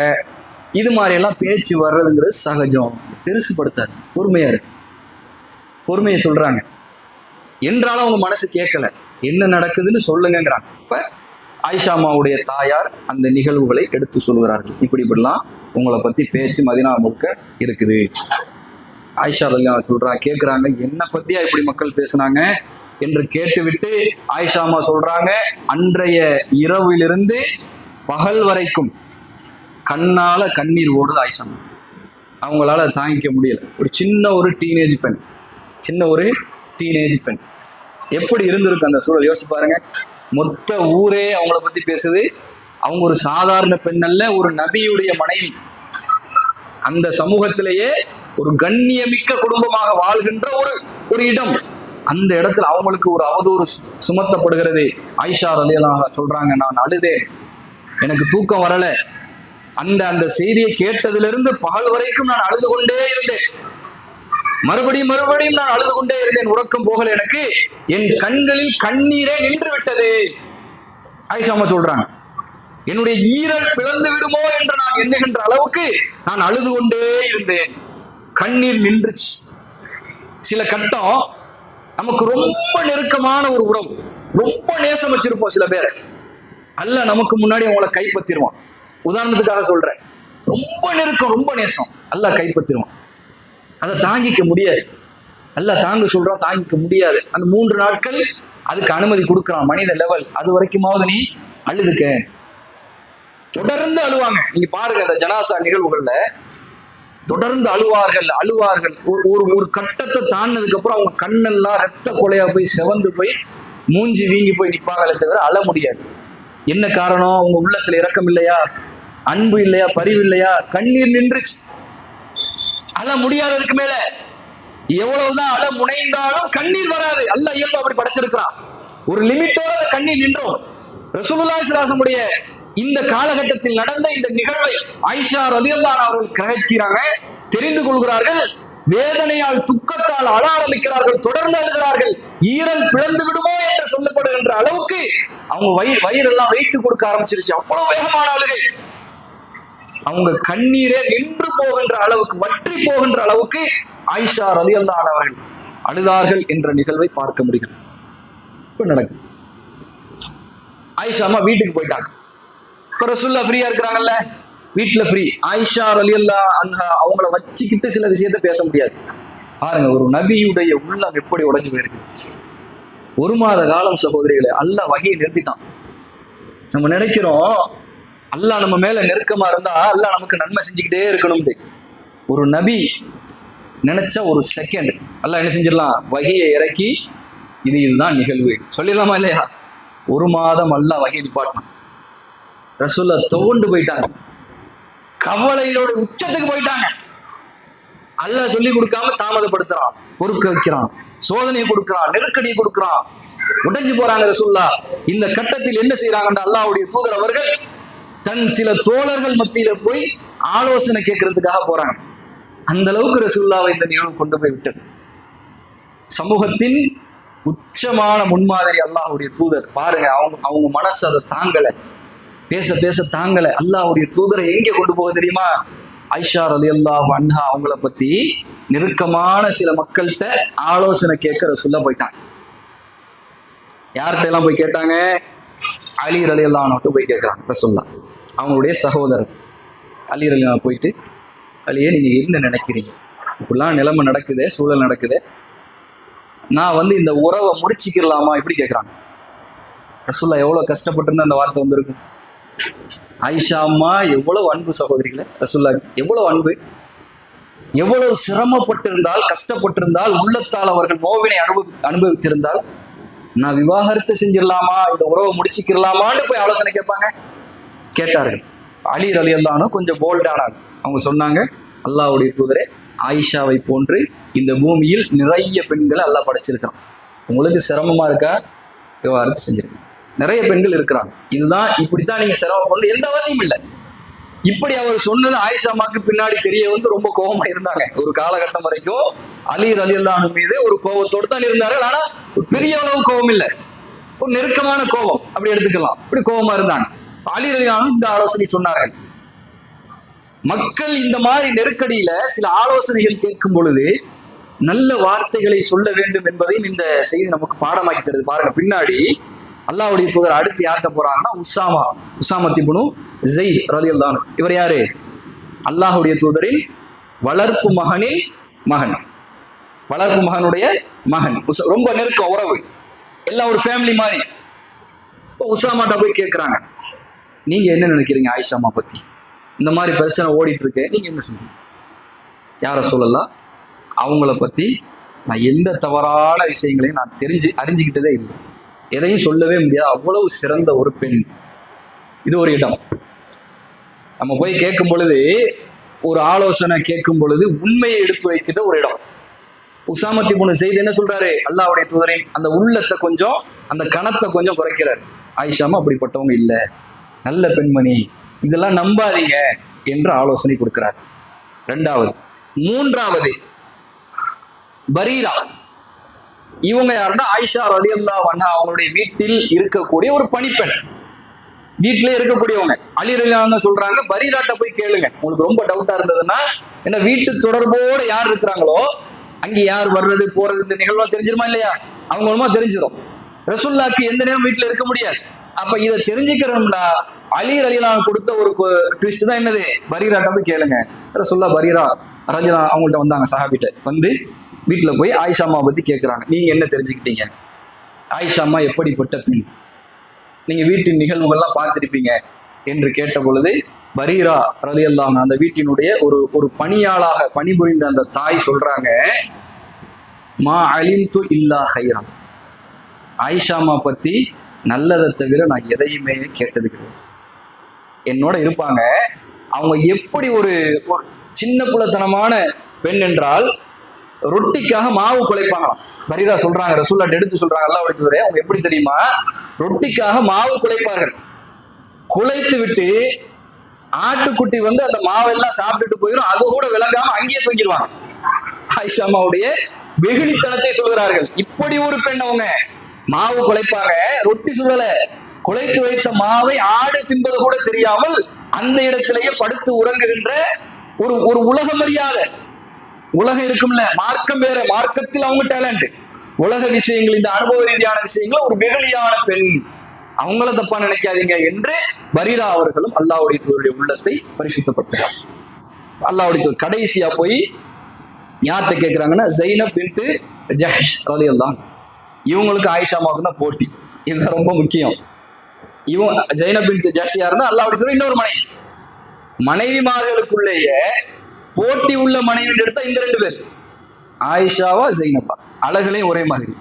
இது மாதிரி எல்லாம் பேச்சு வர்றதுங்கிறது சகஜம், பெருசுப்படுத்தாது, பொறுமையா இருக்கு. பொறுமையை சொல்றாங்க. என்றாலும் அவங்க மனசு கேட்கல, என்ன நடக்குதுன்னு சொல்லுங்கிறாங்க. இப்ப ஆயிஷாமாவுடைய தாயார் அந்த நிகழ்வுகளை எடுத்து சொல்கிறார்கள். இப்படிலாம் உங்களை பத்தி பேச்சு மதீனா முழுக்க இருக்குது. ஆயிஷா ரலியல்லாஹு அன்ஹா சொல்றாங்க, கேட்குறாங்க, என்ன பத்தியா இப்படி மக்கள் பேசுனாங்க என்று கேட்டுவிட்டு ஆயிஷாமா சொல்றாங்க, அன்றைய இரவிலிருந்து பகல் வரைக்கும் கண்ணால கண்ணீர் ஓடுது ஆயிஷாமா. அவங்களால தாங்கிக்க முடியல. ஒரு சின்ன ஒரு டீனேஜ் பெண் எப்படி இருந்திருக்கு அந்த சூழல் யோசிச்சு பாருங்க. மொத்த ஊரே அவங்கள பத்தி பேசுது. அவங்க ஒரு சாதாரண பெண் அல்ல, ஒரு நபியுடைய மனைவி. அந்த சமூகத்திலேயே ஒரு கண்ணியமிக்க குடும்பமாக வாழ்கின்ற ஒரு இடம். அந்த இடத்துல அவங்களுக்கு ஒரு அவதூறு சுமத்தப்படுகிறது. ஆயிஷா ரலியல்லாஹு அன்ஹா சொல்றாங்க, நான் அழுதேன், எனக்கு தூக்கம் வரல. அந்த செய்தியை கேட்டதிலிருந்து பகல் வரைக்கும் நான் அழுது கொண்டே இருந்தேன். மறுபடியும் நான் அழுது கொண்டே இருந்தேன். உறக்கம் போகல எனக்கு. என் கண்களில் கண்ணீரே நின்று விட்டது. ஆயிஷாமா சொல்றாங்க, என்னுடைய ஈரல் பிளந்து விடுமோ என்று நான் எண்ணுகின்ற அளவுக்கு நான் அழுது கொண்டே இருந்தேன். கண்ணீர் நின்றுச்சு. சில கட்டம் நமக்கு ரொம்ப நெருக்கமான ஒரு உறவு, ரொம்ப நேசம் வச்சிருப்போம். சில பேர் அல்ல நமக்கு முன்னாடி அவங்கள கைப்பற்றிடுவான். உதாரணத்துக்காக சொல்றேன், ரொம்ப நெருக்கம், ரொம்ப நேசம், அல்ல கைப்பற்றிடுவான். அதை தாங்கிக்க முடியாது. அல்ல தாங்க சொல்றான், தாங்கிக்க முடியாது. அந்த 3 நாட்கள் அதுக்கு அனுமதி கொடுக்குறான் மனித லெவல். அது வரைக்குமாவது நீ அழுதுக்க. தொடர்ந்து அழுவாங்க. நீங்க பாருங்க, இந்த ஜனாசா நிகழ்வுகள்ல தொடர்ந்து அழுவார்கள். ஒரு கட்டத்தை தாண்டினதுக்கு அப்புறம் அவங்க கண்ணெல்லாம் ரத்த கொலையா போய் செவந்து போய் மூஞ்சி வீங்கி போய் நிற்பாங்களே தவிர அழ முடியாது. என்ன காரணம்? அவங்க உள்ளத்துல இரக்கம் இல்லையா, அன்பு இல்லையா, பரிவு இல்லையா? கண்ணீர் நின்றுச்சு. அழ முடியாததுக்கு மேல எவ்வளவுதான் அழ முனைந்தாலும் கண்ணீர் வராது. அல்லாஹ் இயல்பு அப்படி படைச்சிருக்கிறான். ஒரு லிமிட்டோட அந்த கண்ணீர் நின்றோம். ரசூலுல்லாஹி ஸல்லல்லாஹு அலைஹி வஸல்லம் இந்த காலகட்டத்தில் நடந்த இந்த நிகழ்வை ஆயிஷா ரலியல்லாஹு அன்ஹா அவர்கள் கிரகிக்கிறாங்க, தெரிந்து கொள்கிறார்கள். வேதனையால் துக்கத்தால் அழ ஆரம்பிக்கிறார்கள், தொடர்ந்து அழுகிறார்கள். ஈரல் பிளந்து விடுமோ என்று சொல்லப்படுகின்ற அளவுக்கு அவங்க வயிறெல்லாம் வெயிட்டு கொடுக்க ஆரம்பிச்சிருச்சு. அவ்வளவு வேகமான அழுகை. அவங்க கண்ணீரே நின்று போகின்ற அளவுக்கு, வற்றி போகின்ற அளவுக்கு ஆயிஷா ரலியல்லாஹு அன்ஹா அவர்கள் அழுதார்கள் என்ற நிகழ்வை பார்க்க முடியும். இப்ப நடக்குது. ஆயிஷா அம்மா வீட்டுக்கு போயிட்டாங்க. இப்ப ரசூலுல்லாஹ் ஃப்ரீயா இருக்கிறாங்கல்ல, வீட்டுல ஃப்ரீ. ஆயிஷா ரலியல்லாஹு அன்ஹா அவங்கள வச்சுக்கிட்டு சில விஷயத்த பேச முடியாது. பாருங்க, ஒரு நபியுடைய உள்ளம் எப்படி உடைஞ்சு போயிருக்கு. 1 மாத காலம் சகோதரிகளை அல்லாஹ் வகையை நிறுத்திட்டான். நம்ம நினைக்கிறோம் அல்லாஹ் நம்ம மேல நெருக்கமா இருந்தா அல்லாஹ் நமக்கு நன்மை செஞ்சுக்கிட்டே இருக்கணும்னு. ஒரு நபி நினைச்சா ஒரு செகண்ட் அல்லாஹ் என்ன செஞ்சிடலாம், வகையை இறக்கி இதுதான் நிகழ்வு சொல்லிடலாமா இல்லையா? 1 மாதம் அல்லாஹ் வகையை நிப்பாட்டினான். ரசூலுல்லாஹ் துவண்டு போயிட்டாங்க, கவலையோட உச்சத்துக்கு போயிட்டாங்க. அல்லாஹ் சொல்லி கொடுக்காம தாமதப்படுத்துறான், பொறுக்க வைக்கிறான், சோதனையை கொடுக்கிறான், நெருக்கடியை கொடுக்கிறான். உடைஞ்சு போறாங்க ரசூலுல்லாஹ். இந்த கட்டத்தில் என்ன செய்யறாங்க, அல்லாஹ்வுடைய தூதர் அவர்கள் தன் சில தோழர்கள் மத்தியில போய் ஆலோசனை கேட்கறதுக்காக போறாங்க. அந்த அளவுக்கு ரசூலுல்லாஹ்வை இந்த நிகழ்வு கொண்டு போய் விட்டது. சமூகத்தின் உச்சமான முன்மாதிரி அல்லாஹ்வுடைய தூதர். பாருங்க, அவங்க மனசு அதை தாங்கல, பேச பேச தாங்கல. அல்லாஹ்வுடைய தூதரை எங்கே கொண்டு போக தெரியுமா? ஆயிஷா ரலியல்லாஹு அன்ஹா அவங்கள பத்தி நெருக்கமான சில மக்கள்கிட்ட ஆலோசனை கேட்க ரசூலுல்லாஹ் போயிட்டாங்க. யார்கிட்ட எல்லாம் போய் கேட்டாங்க? அலி ரலியல்லாஹு அன்ஹு போய் கேட்கிறாங்க ரசூலுல்லாஹ். அவங்களுடைய சகோதரர் அலி ரலியல்லாஹு போயிட்டு, அலியே நீங்க என்ன நினைக்கிறீங்க? இப்படிலாம் நிலைமை நடக்குது, சூழல் நடக்குது, நான் இந்த உறவை முடிச்சுக்கலாமா இப்படி கேட்குறாங்க. ரசூலுல்லாஹ் எவ்வளவு கஷ்டப்பட்டிருந்தா அந்த வார்த்தை வந்திருக்கும். ஆயிஷா அம்மா எவ்வளவு அன்பு சகோதரிகளை, ரசூலுல்லாஹ் எவ்வளவு அன்பு, எவ்வளவு சிரமப்பட்டிருந்தால், கஷ்டப்பட்டிருந்தால், உள்ளத்தால் அவர்கள் நோவினை அனுபவித்திருந்தால், நான் விவாகரத்து செஞ்சிடலாமா, இந்த உறவை முடிச்சுக்கலாமான்னு போய் ஆலோசனை கேட்பாங்க. கேட்டார்கள். அலி ரலியல்லாஹு அன்ஹு கொஞ்சம் போல்டானாங்க. அவங்க சொன்னாங்க, அல்லாஹ்வுடைய தூதரே, ஆயிஷாவை போன்று இந்த பூமியில் நிறைய பெண்களை அல்லாஹ் படைச்சிருக்கான். உங்களுக்கு சிரமமா இருக்கா, விவாகரத்து செஞ்சிருக்கேன். நிறைய பெண்கள் இருக்கிறாங்க, இதுதான் இப்படித்தான் நீங்க சிரமப்படணும் எந்த அவசியம் இல்லை. இப்படி அவர் சொன்னது ஆயிஷா அம்மாக்கு பின்னாடி தெரிய ரொம்ப கோபமா இருந்தாங்க. ஒரு காலகட்டம் வரைக்கும் அலி ரலியல்லாஹு அன்ஹு மீது ஒரு கோபத்தோடு தான் இருந்தார்கள். ஆனா ஒரு பெரிய அளவு கோபம் இல்லை, ஒரு நெருக்கமான கோபம் அப்படி எடுத்துக்கலாம். இப்படி கோபமா இருந்தாங்க. அலி ரலியல்லாஹு அன்ஹு இந்த ஆலோசனை சொன்னார்கள். மக்கள் இந்த மாதிரி நெருக்கடியில சில ஆலோசனைகள் கேட்கும் பொழுது நல்ல வார்த்தைகளை சொல்ல வேண்டும் என்பதையும் இந்த செய்தி நமக்கு பாடமாக்கி தருது. பாருங்க, பின்னாடி அல்லாஹ்வுடைய தூதர் அடுத்து யார்கிட்ட போறாங்கன்னா உசாமா இப்னு ஸைத் ரலியல்லாஹு அன்ஹு. இவர் யாரு? அல்லாஹ்வுடைய தூதரின் வளர்ப்பு மகனின் மகன், வளர்ப்பு மகனுடைய மகன். ரொம்ப நெருக்கம் உறவு, எல்லாம் ஒரு ஃபேமிலி மாதிரி. உசாமாட்ட போய் கேட்குறாங்க, நீங்க என்ன நினைக்கிறீங்க ஆயிஷா அம்மா பத்தி? இந்த மாதிரி பிரச்சனை ஓடிட்டு இருக்கு, நீங்க என்ன சொல்றீங்க? யார சொல்லலாம், அவங்கள பத்தி நான் எந்த தவறான விஷயங்களையும் நான் அறிஞ்சுக்கிட்டதே இல்லை, எதையும் சொல்லவே முடியாது, அவ்வளவு சிறந்த ஒரு பெண். இது ஒரு இடம். நம்ம போய் கேட்கும் பொழுது, ஒரு ஆலோசனை கேட்கும் பொழுது உண்மையை எடுத்து வைக்கிற ஒரு இடம். உசாமா இப்னு ஸைத் என்ன சொல்றாரு, அல்லாஹ்வுடைய தூதரின் அந்த உள்ளத்தை கொஞ்சம், அந்த கணத்தை கொஞ்சம் குறைக்கிறார். ஆயிஷாமா அப்படிப்பட்டவங்க இல்லை, நல்ல பெண்மணி, இதெல்லாம் நம்பாதீங்க என்று ஆலோசனை கொடுக்கிறார். 2வது. 3வது பரீரா. இவங்க யாருன்னா ஆயிஷா ரலியல்லாஹு அன்ஹா அவங்களுடைய வீட்டில் இருக்கக்கூடிய ஒரு பணிப்பெண், வீட்டிலே இருக்கக்கூடியவங்க. அலி ரலியல்லாஹு அன்ஹு சொல்றாங்க, பரீராட்ட போய் கேளுங்க, உங்களுக்கு ரொம்ப டவுட்டா இருந்ததுன்னா. ஏன்னா வீட்டு தொடர்போடு யார் இருக்கிறாங்களோ அங்கே யார் வர்றது போறது இந்த நிகழ்வா தெரிஞ்சிருமா இல்லையா? அவங்க மூலமா தெரிஞ்சிடும். ரசூலுல்லாஹ்க்கு எந்த நேரம் வீட்டில் இருக்க முடியாது. அப்ப இதை தெரிஞ்சுக்கிறோம்னா அலி ரலியல்லாஹு அன்ஹு கொடுத்த ஒரு ட்விஸ்ட் தான் என்னது, பரீராட்ட போய் கேளுங்க. ரசூலுல்லாஹ் பரீரா ரலியல்லாஹு அவங்கள்ட்ட வந்தாங்க, சஹாபிட்ட வந்து வீட்டில் போய் ஆயிஷா அம்மா பத்தி கேட்குறாங்க, நீங்க என்ன தெரிஞ்சுக்கிட்டீங்க, ஆயிஷா அம்மா எப்படிப்பட்ட பெண், நீங்க வீட்டின் நிகழ்வுகள்லாம் பார்த்திருப்பீங்க என்று கேட்ட பொழுது பரீரா ரலியல்லாஹு அன்ஹு அந்த வீட்டினுடைய ஒரு பணியாளாக பணிபுரிந்த அந்த தாய் சொல்றாங்க, மா அலிம்து இல்லா ஹைரம், ஆயிஷா அம்மா பத்தி நல்லதை தவிர நான் எதையுமே கேட்டது கிடையாது. என்னோட இருப்பாங்க, அவங்க எப்படி ஒரு சின்ன புலத்தனமான பெண் என்றால், ரொட்டிக்காக மாவு குழைப்பாங்களாம். பரீரா சொல்றாங்க, ரசூலுல்லாஹ் எடுத்து சொல்றாங்க, அல்லாஹ் எடுத்து அவங்க எப்படி தெரியுமா, ரொட்டிக்காக மாவு குழைப்பார்கள். குழைத்து விட்டு ஆட்டுக்குட்டி வந்து அந்த மாவெல்லாம் சாப்பிட்டுட்டு போயிடும், அது கூட விளங்காம அங்கேயே தூங்கிடுவாங்க. ஆயிஷா அம்மாவுடைய வெகுளித்தனத்தை சொல்கிறார்கள். இப்படி ஒரு பெண் அவங்க மாவு குழைப்பாங்க, ரொட்டி சுடல, குழைத்து வைத்த மாவை ஆடு தின்பது கூட தெரியாமல் அந்த இடத்திலேயே படுத்து உறங்குகின்ற ஒரு ஒரு உலகம் அறியாத, உலகம் இருக்கும்ல, மார்க்கம் வேற, மார்க்கத்தில் அவங்க டேலண்ட், உலக விஷயங்கள் இந்த அனுபவ ரீதியான விஷயங்கள் ஒரு வெகுளியான பெண், அவங்கள தப்பா நினைக்காதீங்க என்று பரீரா அவர்களும் அல்லாஹ்வுடைய தூதருடைய உள்ளத்தை பரிசுத்தப்படுத்துறாங்க. அல்லாஹ்வுடைய தூதர் கடைசியா போய் யார்கிட்ட கேட்கிறாங்கன்னா, ஜைனப் பின்த் ஜஹ்ஷ் ரலியல்லாஹு அன்ஹா, இவங்களுக்கு ஆயிஷாமாவுக்கு தான் போட்டி. இதுதான் ரொம்ப முக்கியம். இவன் ஜைனப் பின்த் ஜஹ்ஷ் யாருன்னா அல்லாஹ்வுடைய தூதர் இன்னொரு மனைவி, மனைவிமார்களுக்குள்ளேயே போட்டி உள்ள மனைவி எடுத்தா இந்த ரெண்டு பேர், ஆயிஷாவா ஜைனப்பா, அழகுலையும் ஒரே மாதிரி,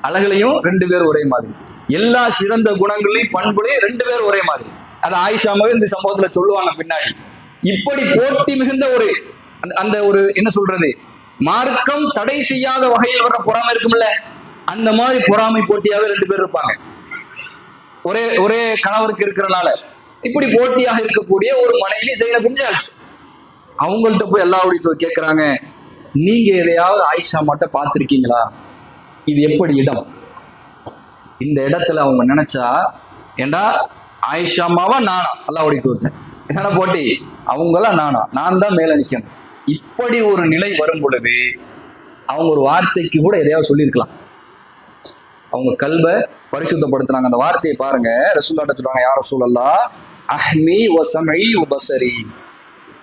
அழகுலையும் ரெண்டு பேர் ஒரே மாதிரி, எல்லா சிறந்த குணங்களையும் பண்புலையும் ரெண்டு பேர் ஒரே மாதிரி. அது ஆயிஷாமாவே இந்த சம்பவத்துல சொல்லுவாங்க பின்னாடி. இப்படி போட்டி மிகுந்த ஒரு அந்த ஒரு என்ன சொல்றது, மார்க்கம் தடை செய்யாத வகையில் வர்ற பொறாமை இருக்கும்ல, அந்த மாதிரி பொறாமை போட்டியாவே ரெண்டு பேர் இருப்பாங்க, ஒரே ஒரே கணவருக்கு இருக்கிறனால. இப்படி போட்டியாக இருக்கக்கூடிய ஒரு மனைவி ஜைனப் பின்த் ஜஹ்ஷ். அவங்கள்ட்ட போய் அல்லாஹ்வுடைய கேட்கிறாங்க, நீங்க எதையாவது ஆயிஷா மாட்ட பார்த்திருக்கீங்களா, இது எப்படி இடம், இந்த இடத்துல அவங்க நினைச்சா, ஏண்டா ஆயிஷா அம்மாவா நானா, அல்லாஹ்வுடைய தூதர் என்ன போட்டி, அவங்களா நானா, நான் தான் மேல நிக்கணும். இப்படி ஒரு நிலை வரும் பொழுது அவங்க ஒரு வார்த்தைக்கு கூட எதையாவது சொல்லியிருக்கலாம். அவங்க கல்வை பரிசுத்தப்படுத்தினாங்க. அந்த வார்த்தையை பாருங்க, ரசூலுல்லாஹ் சொல்றாங்க, யா ரசூலல்லாஹ் அஹ்மி வ சம்இ வ பஸரி,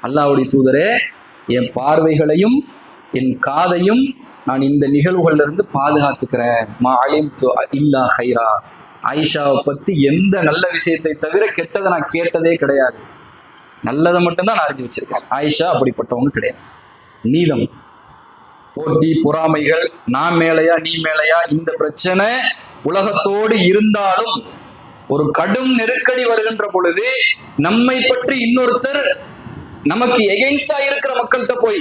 அல்லாஹ்வுடைய தூதரே, என் பார்வைகளையும் என் காதையும் நான் இந்த நிகழ்வுகள்ல இருந்து பாதுகாத்துக்கிறேன். மா அலிம்து இல்லா ஹைரா, ஆயிஷாவை பத்தி எந்த நல்ல விஷயத்தை தவிர கெட்டதை நான் கேட்டதே கிடையாது, நல்லதை மட்டும்தான் நான் அறிஞ்சு வச்சிருக்கேன். ஆயிஷா அப்படிப்பட்டவங்க கிடையாது. நீதம், போட்டி, பொறாமைகள், நான் மேலையா நீ மேலையா, இந்த பிரச்சனை உலகத்தோடு இருந்தாலும் ஒரு கடும் நெருக்கடி வருகின்ற பொழுது நம்மை பற்றி இன்னொருத்தர் நமக்கு எகெயின்ஸ்டா இருக்கிற மக்கள்கிட்ட போய்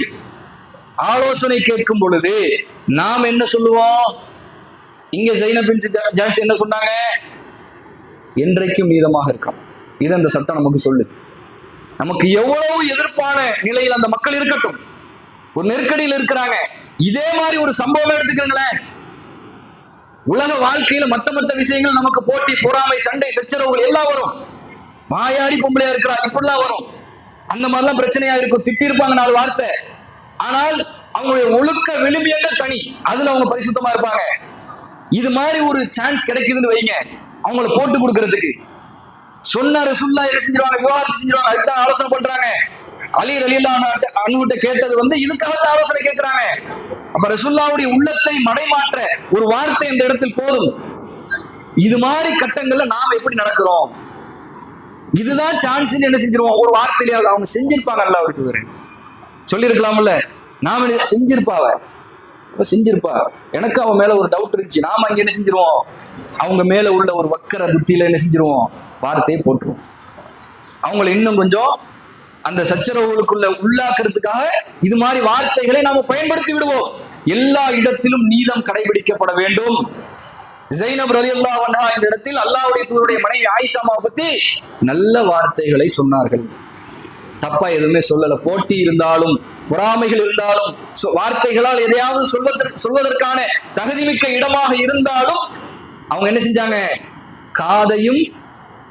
ஆலோசனை கேட்கும் பொழுது நாம் என்ன சொல்லுவோம், இங்க ஜைனப் பின்த் ஜஹ்ஷ் என்ன சொன்னாங்க, என்றைக்கும் நீதமாக இருக்கோம். இது அந்த சட்டம் நமக்கு சொல்லு. நமக்கு எவ்வளவு எதிர்ப்பான நிலையில் அந்த மக்கள் இருக்கட்டும், ஒரு நெருக்கடியில் இருக்கிறாங்க, இதே மாதிரி ஒரு சம்பவம் எடுத்துக்கிறீங்களேன், உலக வாழ்க்கையில மத்த விஷயங்கள் நமக்கு போட்டி, பொறாமை, சண்டை, சச்சரவுகள் எல்லாம் வரும். வாயாடி பொம்பளையா இருக்கிறா இப்படிலாம் வரும், அந்த மாதிரிலாம் பிரச்சனையா இருக்கும், திட்டிருப்பாங்க 4 வார்த்தை, ஆனால் அவங்களுடைய ஒழுக்க விழுமியங்கள் தனி, அதுல அவங்க பரிசுத்தமா இருப்பாங்க. இது மாதிரி ஒரு சான்ஸ் கிடைக்குதுன்னு வைங்க, அவங்கள போட்டு கொடுக்கறதுக்கு சொன்ன ரசூலுல்லாஹ் என்ன செஞ்சிருவாங்க, விவாதத்தை செஞ்சிருவாங்க. அதுதான் ஆலோசனை பண்றாங்க. அலி ரலியல்லாஹு அன்ஹு கேட்டது வந்து இதுக்காக ஆலோசனை கேட்கிறாங்க. அப்ப ரசூலுல்லாஹ்வுடைய உள்ளத்தை மடைமாற்ற ஒரு வார்த்தை இந்த இடத்தில் போதும். இது மாதிரி கட்டங்கள்ல நாம எப்படி நடக்கிறோம், இதுதான் சான்ஸ் என்ன செஞ்சிருவோம், ஒரு வார்த்தையிலேயே அவங்க செஞ்சிருப்பாங்க. அல்லாஹ்வுடைய தூதர் சொல்லியிருக்கலாம்ல, நாம செஞ்சிருப்பாவ செஞ்சிருப்பா, எனக்கு அவன் மேல ஒரு டவுட் இருந்துச்சு, நாம அங்க என்ன செஞ்சிருவோம், அவங்க மேல உள்ள ஒரு வக்கர புத்தியில என்ன செஞ்சிருவோம், வார்த்தையை போட்டுருவோம். அவங்களை இன்னும் கொஞ்சம் அந்த சச்சரவுகளுக்குள்ள உள்ளாக்குறதுக்காக இது மாதிரி வார்த்தைகளை நாம பயன்படுத்தி விடுவோம். எல்லா இடத்திலும் நீதம் கடைபிடிக்கப்பட வேண்டும். ஜைனப் ரலியல்லாஹு அன்ஹா இந்த இடத்தில் அல்லாஹ்வுடைய தூதருடைய மனைவி ஆயிஷாவை பத்தி நல்ல வார்த்தைகளை சொன்னார்கள், தப்பா எதுவுமே சொல்லல. போட்டி இருந்தாலும் பொறாமைகள் இருந்தாலும் வார்த்தைகளால் எதையாவது சொல்வதற்கான தகுதிமிக்க இடமாக இருந்தாலும் அவங்க என்ன செஞ்சாங்க, காதையும்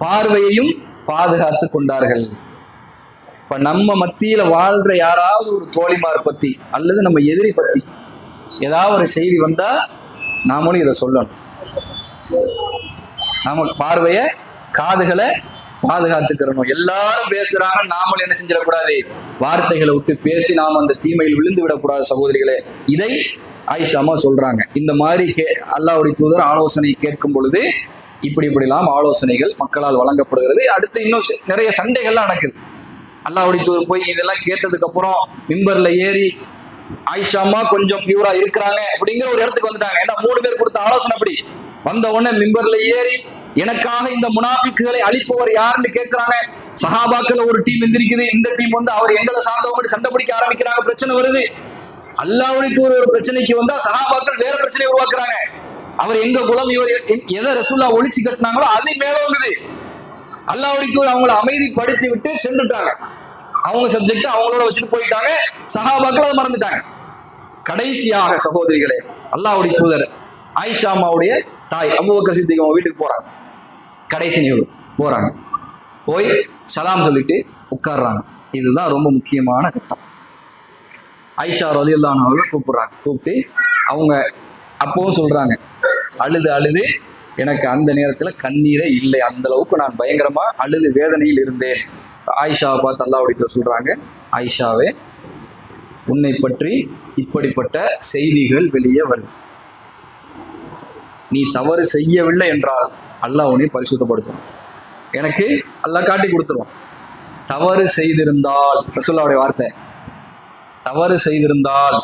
பார்வையையும் பாதுகாத்து கொண்டார்கள். இப்ப நம்ம மத்தியில வாழ்ற யாராவது ஒரு தோழிமார் பத்தி அல்லது நம்ம எதிரி பத்தி ஏதாவது ஒரு செய்தி வந்தா நாமளும் இதை சொல்லணும். நாம பார்வைய காதுகளை பாதுகாத்துக்கிறணும். எல்லாரும் பேசுறாங்க, நாமளும் என்ன செஞ்சிடக்கூடாது, வார்த்தைகளை விட்டு பேசி நாம அந்த தீமையில் விழுந்து விடக்கூடாது. சகோதரிகளே, இதை ஆயிஷாமா சொல்றாங்க. இந்த மாதிரி அல்லாஹ்வுடைய தூதர் ஆலோசனை கேட்கும் பொழுது இப்படிலாம் ஆலோசனைகள் மக்களால் வழங்கப்படுகிறது. அடுத்து இன்னும் நிறைய சண்டைகள்லாம் நடக்குது. அல்லாஹ்வுடைய தூதர் போய் இதெல்லாம் கேட்டதுக்கு அப்புறம் மிம்பர்ல ஏறி ஆயிஷாமா கொஞ்சம் பியூரா இருக்கிறாங்க அப்படிங்கிற ஒரு இடத்துக்கு வந்துட்டாங்க. ஏன்னா 3 பேர் கொடுத்த ஆலோசனை அப்படி வந்த உடனே மிம்பர்ல ஏறி எனக்காக இந்த முனாஃபிக்குகளை அழிப்பவர் யாருன்னு கேட்கிறாங்க. சஹாபாக்கள் ஒரு டீம் எந்திரிக்குது, இந்த டீம் வந்து அவர் எங்களை சார்ந்தவங்க சண்டை பிடிக்க ஆரம்பிக்கிறாங்க, பிரச்சனை வருது. அல்லாஹ்வுடைய தூதர் ஒரு பிரச்சனைக்கு வந்தா சஹாபாக்கள் வேற பிரச்சனையை உருவாக்குறாங்க. அவர் எங்க குலம், இவர் எதை ரசூலுல்லாஹ் ஒழிச்சு கட்டினாங்களோ அது மேலோங்குது. அல்லாஹ்வுடைய தூதர் அவங்களை அமைதிப்படுத்தி விட்டு சென்றுட்டாங்க. அவங்க சப்ஜெக்ட் அவங்களோட வச்சுட்டு போயிட்டாங்க. சஹாபாக்கள் அதை மறந்துட்டாங்க. கடைசியாக சகோதரிகளே, அல்லாஹ்வுடைய தூதர் ஆயிஷா அம்மாவுடைய தாய் அபூபக்கர் சித்திக் அவங்க வீட்டுக்கு போறாங்க. கடைசி நிகழ்வு போறாங்க. போய் சலாம் சொல்லிட்டு உட்கார்றாங்க. இதுதான் ரொம்ப முக்கியமான கட்டம். ஆயிஷா ரலியல்லாஹு அன்ஹா அவர்கள் கூப்பிடுறாங்க. கூப்பிட்டு அவங்க அப்பவும் சொல்றாங்க, அழுது அழுது எனக்கு அந்த நேரத்தில் கண்ணீரே இல்லை, அந்த அளவுக்கு நான் பயங்கரமா அழுது வேதனையில் இருந்தேன். ஆயிஷாவை பார்த்து அல்லாஹ்வுடைய சொல்றாங்க, ஆயிஷாவே, உன்னை பற்றி இப்படிப்பட்ட செய்திகள் வெளியே வருது. நீ தவறு செய்யவில்லை என்றால் அல்லாஹ் உன்னை பரிசுத்தப்படுத்தும். எனக்கு அல்லாஹ் காட்டி கொடுத்துருவான். தவறு செய்திருந்தால், ரசூலுல்லாஹ்வுடைய வார்த்தை, தவறு செய்திருந்தால்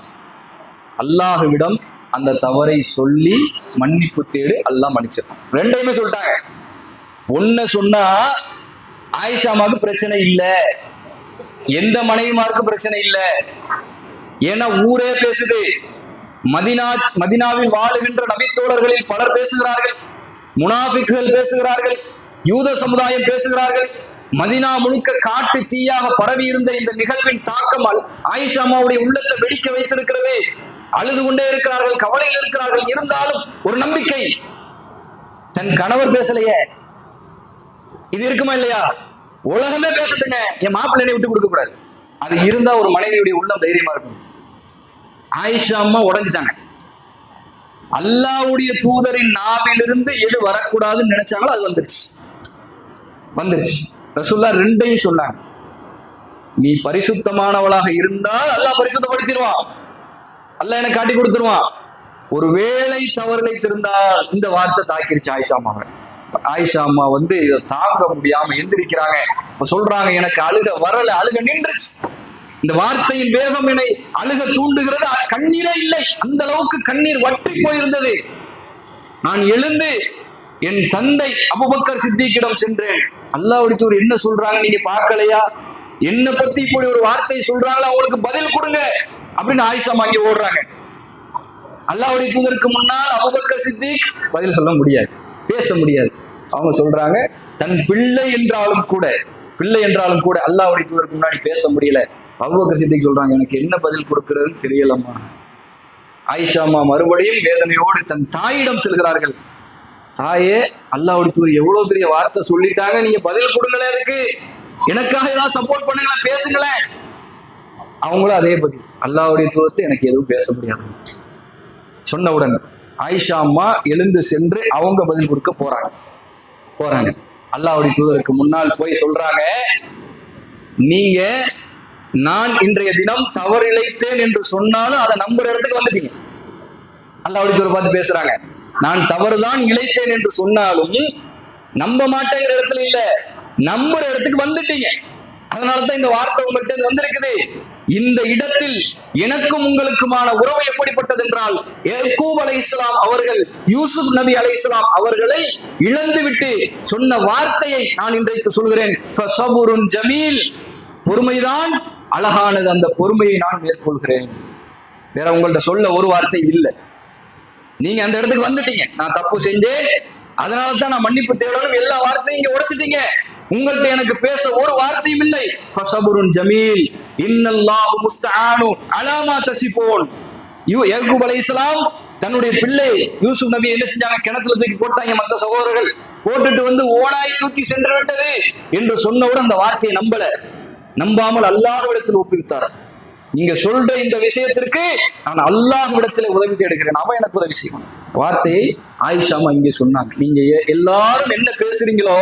அல்லாஹ்விடம் அந்த தவறை சொல்லி மன்னிப்பு தேடு, அல்லாஹ் மன்னிச்சிருக்கான். ரெண்டையுமே சொல்லிட்டாங்க. ஒன்னு சொன்னா ஆயிஷாமாவுக்கு பிரச்சனை இல்லை, எந்த மனைவிமாருக்கு பிரச்சனை இல்லை. ஏன்னா ஊரே பேசுது, மதினாவில் வாழுகின்ற நபித்தோழர்களில் பலர் பேசுகிறார்கள், முனாஃபிக்குகள் பேசுகிறார்கள், யூத சமுதாயம் பேசுகிறார்கள். மதினா முழுக்க காட்டு தீயாக பரவி இருந்த இந்த நிகழ்வின் தாக்கமால் ஆயிஷா அம்மாவுடைய உள்ளத்தை வெடிக்க வைத்திருக்கிறது. அழுது கொண்டே இருக்கிறார்கள், கவலையில் இருக்கிறார்கள். இருந்தாலும் ஒரு நம்பிக்கை, தன் கணவர் பேசலையே, இது இருக்குமா இல்லையா? உலகமே பேசட்டுங்க, என் மாப்பிள்ளை விட்டு கொடுக்க கூடாது. அது இருந்தா ஒரு மனைவியுடைய உள்ளம் தைரியமா இருக்கும். ஆயிஷா அம்மா உடைஞ்சிட்டாங்க. அல்லாஹ்வுடைய தூதரின் நாவிலிருந்து எது வரக்கூடாதுன்னு நினைச்சாங்களோ அது வந்துருச்சு. ரசூலுல்லாஹ் ரெண்டையும் சொன்னாங்க. நீ பரிசுத்தமானவளாக இருந்தால் அல்லாஹ் பரிசுத்தப்படுத்திடுவான், அல்லாஹ் எனக்கு காட்டி கொடுத்துருவான். ஒரு வேளை தவறுகளை திருந்தால், இந்த வார்த்தை தாக்கிடுச்சு ஆயிஷா அம்மாவை. ஆயிஷா அம்மா இதை தாங்க முடியாம எந்திரிக்கிறாங்க. இப்ப சொல்றாங்க, எனக்கு அழுக வரல, அழுக நின்றுச்சு. இந்த வார்த்தையின் வேகம் என்னை அழுக தூண்டுகிறது. கண்ணீரே இல்லை, அந்த அளவுக்கு கண்ணீர் வற்றி போயிருந்தது. நான் எழுந்து என் தந்தை அபூபக்கர் சித்திக்கிடம் சென்றேன். அல்லாஹ்வுடைய தூதர் என்ன சொல்றாங்க நீங்க பார்க்கலையா? என்ன பத்தி இப்படி ஒரு வார்த்தை சொல்றாங்களா, அவங்களுக்கு பதில் கொடுங்க அப்படின்னு ஆயிஷா அங்கே ஓடுறாங்க. அல்லாஹ்வுடைய தூதருக்கு முன்னால் அபூபக்கர் சித்திக் பதில் சொல்ல முடியாது, பேச முடியாது. அவங்க சொல்றாங்க, தன் பிள்ளை என்றாலும் கூட அல்லாஹ்வுடைய தூதருக்கு முன்னாடி பேச முடியல. அபூபக்கர் சித்திக் சொல்றாங்க, எனக்கு என்ன பதில் கொடுக்கிறதுன்னு தெரியலம்மா. ஆயிஷா அம்மா மறுபடியும் வேதனையோடு தன் தாயிடம் செல்கிறார்கள். தாயே, அல்லாஹ்வுடைய தூதர் எவ்வளவு பெரிய வார்த்தை சொல்லிட்டாங்க, நீங்க பதில் கொடுங்களேன், அதுக்கு எனக்காக ஏதாவது சப்போர்ட் பண்ணுங்களேன், பேசுங்களேன். அவங்களும் அதே பதில், அல்லாஹ்வுடைய தூதர்கிட்ட எனக்கு எதுவும் பேச முடியாது சொன்னவுடன் ஆயிஷா அம்மா எழுந்து சென்று அவங்க பதில் கொடுக்க போறாங்க. அல்லாஹ்வுடைய தூதருக்கு முன்னால் போய் சொல்றாங்க, நீங்க நான் இன்றைய தினம் தவறிழைத்தேன் என்று சொன்னாலும் அதை நம்புற இடத்துக்கு வந்துட்டீங்க. அல்லாஹ்வுடைய தூதர் பார்த்து பேசுறாங்க, நான் தவறுதான் இழைத்தேன் என்று சொன்னாலும் நம்ப மாட்டேங்கிற இடத்துல இல்ல, நம்புற இடத்துக்கு வந்துட்டீங்க. அதனாலதான் இந்த வார்த்தை உங்கள்கிட்ட வந்திருக்குது. இந்த இடத்தில் எனக்கும் உங்களுக்குமான உறவு எப்படிப்பட்டது என்றால், யாக்கூப் அலைஹிஸ்ஸலாம் அவர்கள் யூசுப் நபி அலைஹிஸ்ஸலாம் அவர்களை இழந்து விட்டு சொன்ன வார்த்தையை நான் இன்றைக்கு சொல்கிறேன். ஃபஸபுருன் ஜமீல், பொறுமைதான் அழகானது, அந்த பொறுமையை நான் மேற்கொள்கிறேன். வேற உங்கள்ட்ட சொல்ல ஒரு வார்த்தை இல்லை. நீங்க அந்த இடத்துக்கு வந்துட்டீங்க, நான் தப்பு செஞ்சேன், அதனால தான் நான் மன்னிப்பு தேடணும், எல்லா வார்த்தையும் இங்க உடைச்சிட்டீங்க. உங்கள்கிட்ட எனக்கு பேச ஒரு வார்த்தையும் இல்லை. ஃபஸபுருன் ஜமீல் இன்னல்லாஹு முஸ்தஆனு அலா மா தசிஃபூன். யாக்கூப் அலைஹிஸ்ஸலாம் தன்னுடைய பிள்ளை யூசுப் நபி என்ன செஞ்சாங்க, கிணத்துல தூக்கி போட்டாங்க. மற்ற சகோதரர்கள் போட்டுட்டு ஓனாய் தூக்கி சென்று விட்டது என்று சொன்னவுடன் அந்த வார்த்தையை நம்பாமல் அல்லாஹ்விடத்தில் ஒப்புவித்தார். நீங்க சொல்ற இந்த விஷயத்திற்கு நான் அல்லாஹ்விடத்தில் உதவி தேடுகிறேன், அவன் எனக்கு உதவி செய்வான். வார்த்தையை ஆயிஷா அம்மா இங்கே சொன்னாங்க. நீங்க எல்லாரும் என்ன பேசுறீங்களோ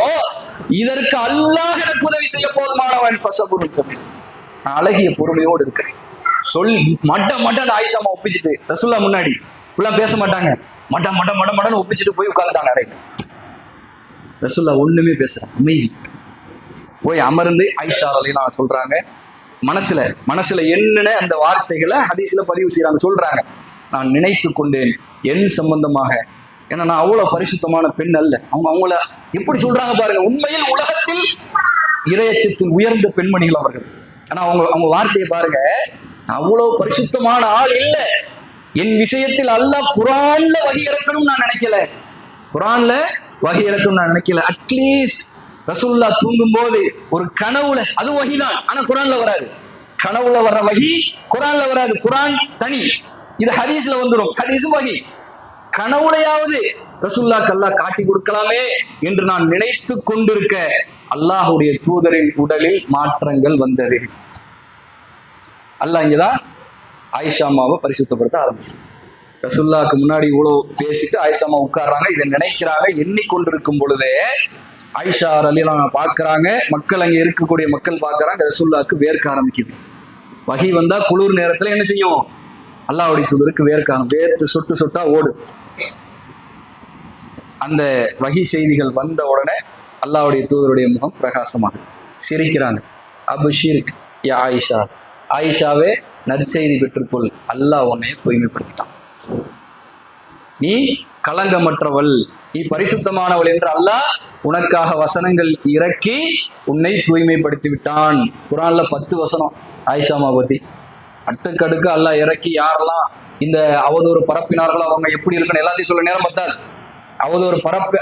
இதற்கு அல்லாஹ் எனக்கு உதவி செய்ய போதுமானவன். நான் அழகிய பொறுமையோடு இருக்கிறேன். மட்ட ஆயிஷா அம்மா ஒப்பிச்சுட்டு ரசூலுல்லாஹ் முன்னாடி இப்பெல்லாம் பேச மாட்டாங்க, மட்டன்னு ஒப்பிச்சுட்டு போய் உட்கார்ந்துட்டாங்க அறையில். ரசூலுல்லாஹ் ஒண்ணுமே பேசுறாங்க, அமைதி. போய் அமர்ந்து ஆயிஷா ரலியல்லாஹு சொல்றாங்க, மனசுல என்னென்ன அந்த வார்த்தைகளை ஹதீஸ்ல பதிவு செய்யறாங்க. சொல்றாங்க, நான் நினைத்து கொண்டேன் என் சம்பந்தமாக, ஏன்னா நான் அவ்வளவு பரிசுத்தமான பெண் அல்ல. அவங்கள எப்படி சொல்றாங்க பாருங்க, உண்மையில் உலகத்தில் இறையச்சத்தில் உயர்ந்த பெண்மணிகள் அவர்கள். ஆனா அவங்க வார்த்தையை பாருங்க, அவ்வளவு பரிசுத்தமான ஆள் இல்ல. என் விஷயத்தில் அல்லாஹ் குர்ஆன்ல வஹி இறக்கணும் நான் நினைக்கல. குர்ஆன்ல வஹி இறக்கணும் நான் நினைக்கல. அட்லீஸ்ட் ரசூலுல்லாஹ் தூங்கும் போது ஒரு கனவுல, அது வஹிதான், ஆனா குர்ஆன்ல வராது. கனவுல வர்ற வஹி குர்ஆன்ல வராது. குர்ஆன் தனி, இது ஹதீஸ்ல வந்துடும். ஹதீஸும் வஹி. கனவுலையாவது ரசூலுல்லாஹ்க்கு அல்லாஹ் காட்டி கொடுக்கலாமே என்று நான் நினைத்து கொண்டிருக்க அல்லாஹ்வுடைய தூதரின் உடலில் மாற்றங்கள் வந்தது. அல்லாஹ் இங்கதான் ஆயிஷா அம்மாவை பரிசுத்தப்படுத்த ஆரம்பிச்சு. ரசூலுல்லாஹ்க்கு முன்னாடி இவ்வளவு பேசிட்டு ஆயிஷா அம்மா உட்கார்றாங்க. இதை நினைக்கிறாங்க. எண்ணிக்கொண்டிருக்கும் பொழுதே ஆயிஷா ரலியல்லாஹு பாக்குறாங்க, மக்கள் அங்க இருக்கக்கூடிய மக்கள் பாக்குறாங்க, ரசூலுல்லாஹ்க்கு வேர்க்க ஆரம்பிக்குது. வஹி வந்தா குளிர் நேரத்துல என்ன செய்யும்? அல்லாஹ்வுடைய தூதருக்கு வேர்த்து சொட்டு சொட்டா ஓடு. அந்த வஹி செய்திகள் வந்த உடனே அல்லாஹ்வுடைய தூதருடைய முகம் பிரகாசமாக சிரிக்கிறாங்க. அபுஷிர்க் யா ஆயிஷா, ஆயிஷாவே நற்செய்தி பெற்றுக்கொள், அல்லாஹ் உன்னை தூய்மைப்படுத்திட்டான், நீ களங்கமற்றவள், நீ பரிசுத்தமானவள் என்று அல்லாஹ் உனக்காக வசனங்கள் இறக்கி உன்னை தூய்மைப்படுத்தி விட்டான். குர்ஆன்ல 10 வசனம் ஆயிஷாமா பத்தி அட்டுக்கடுக்கு அல்லாஹ் இறக்கி யாரெல்லாம் இந்த அவதூறு பரப்பினார்களோ அவங்க எப்படி இருக்கணும் எல்லாத்தையும் சொல்ல நேரம் பத்தாது.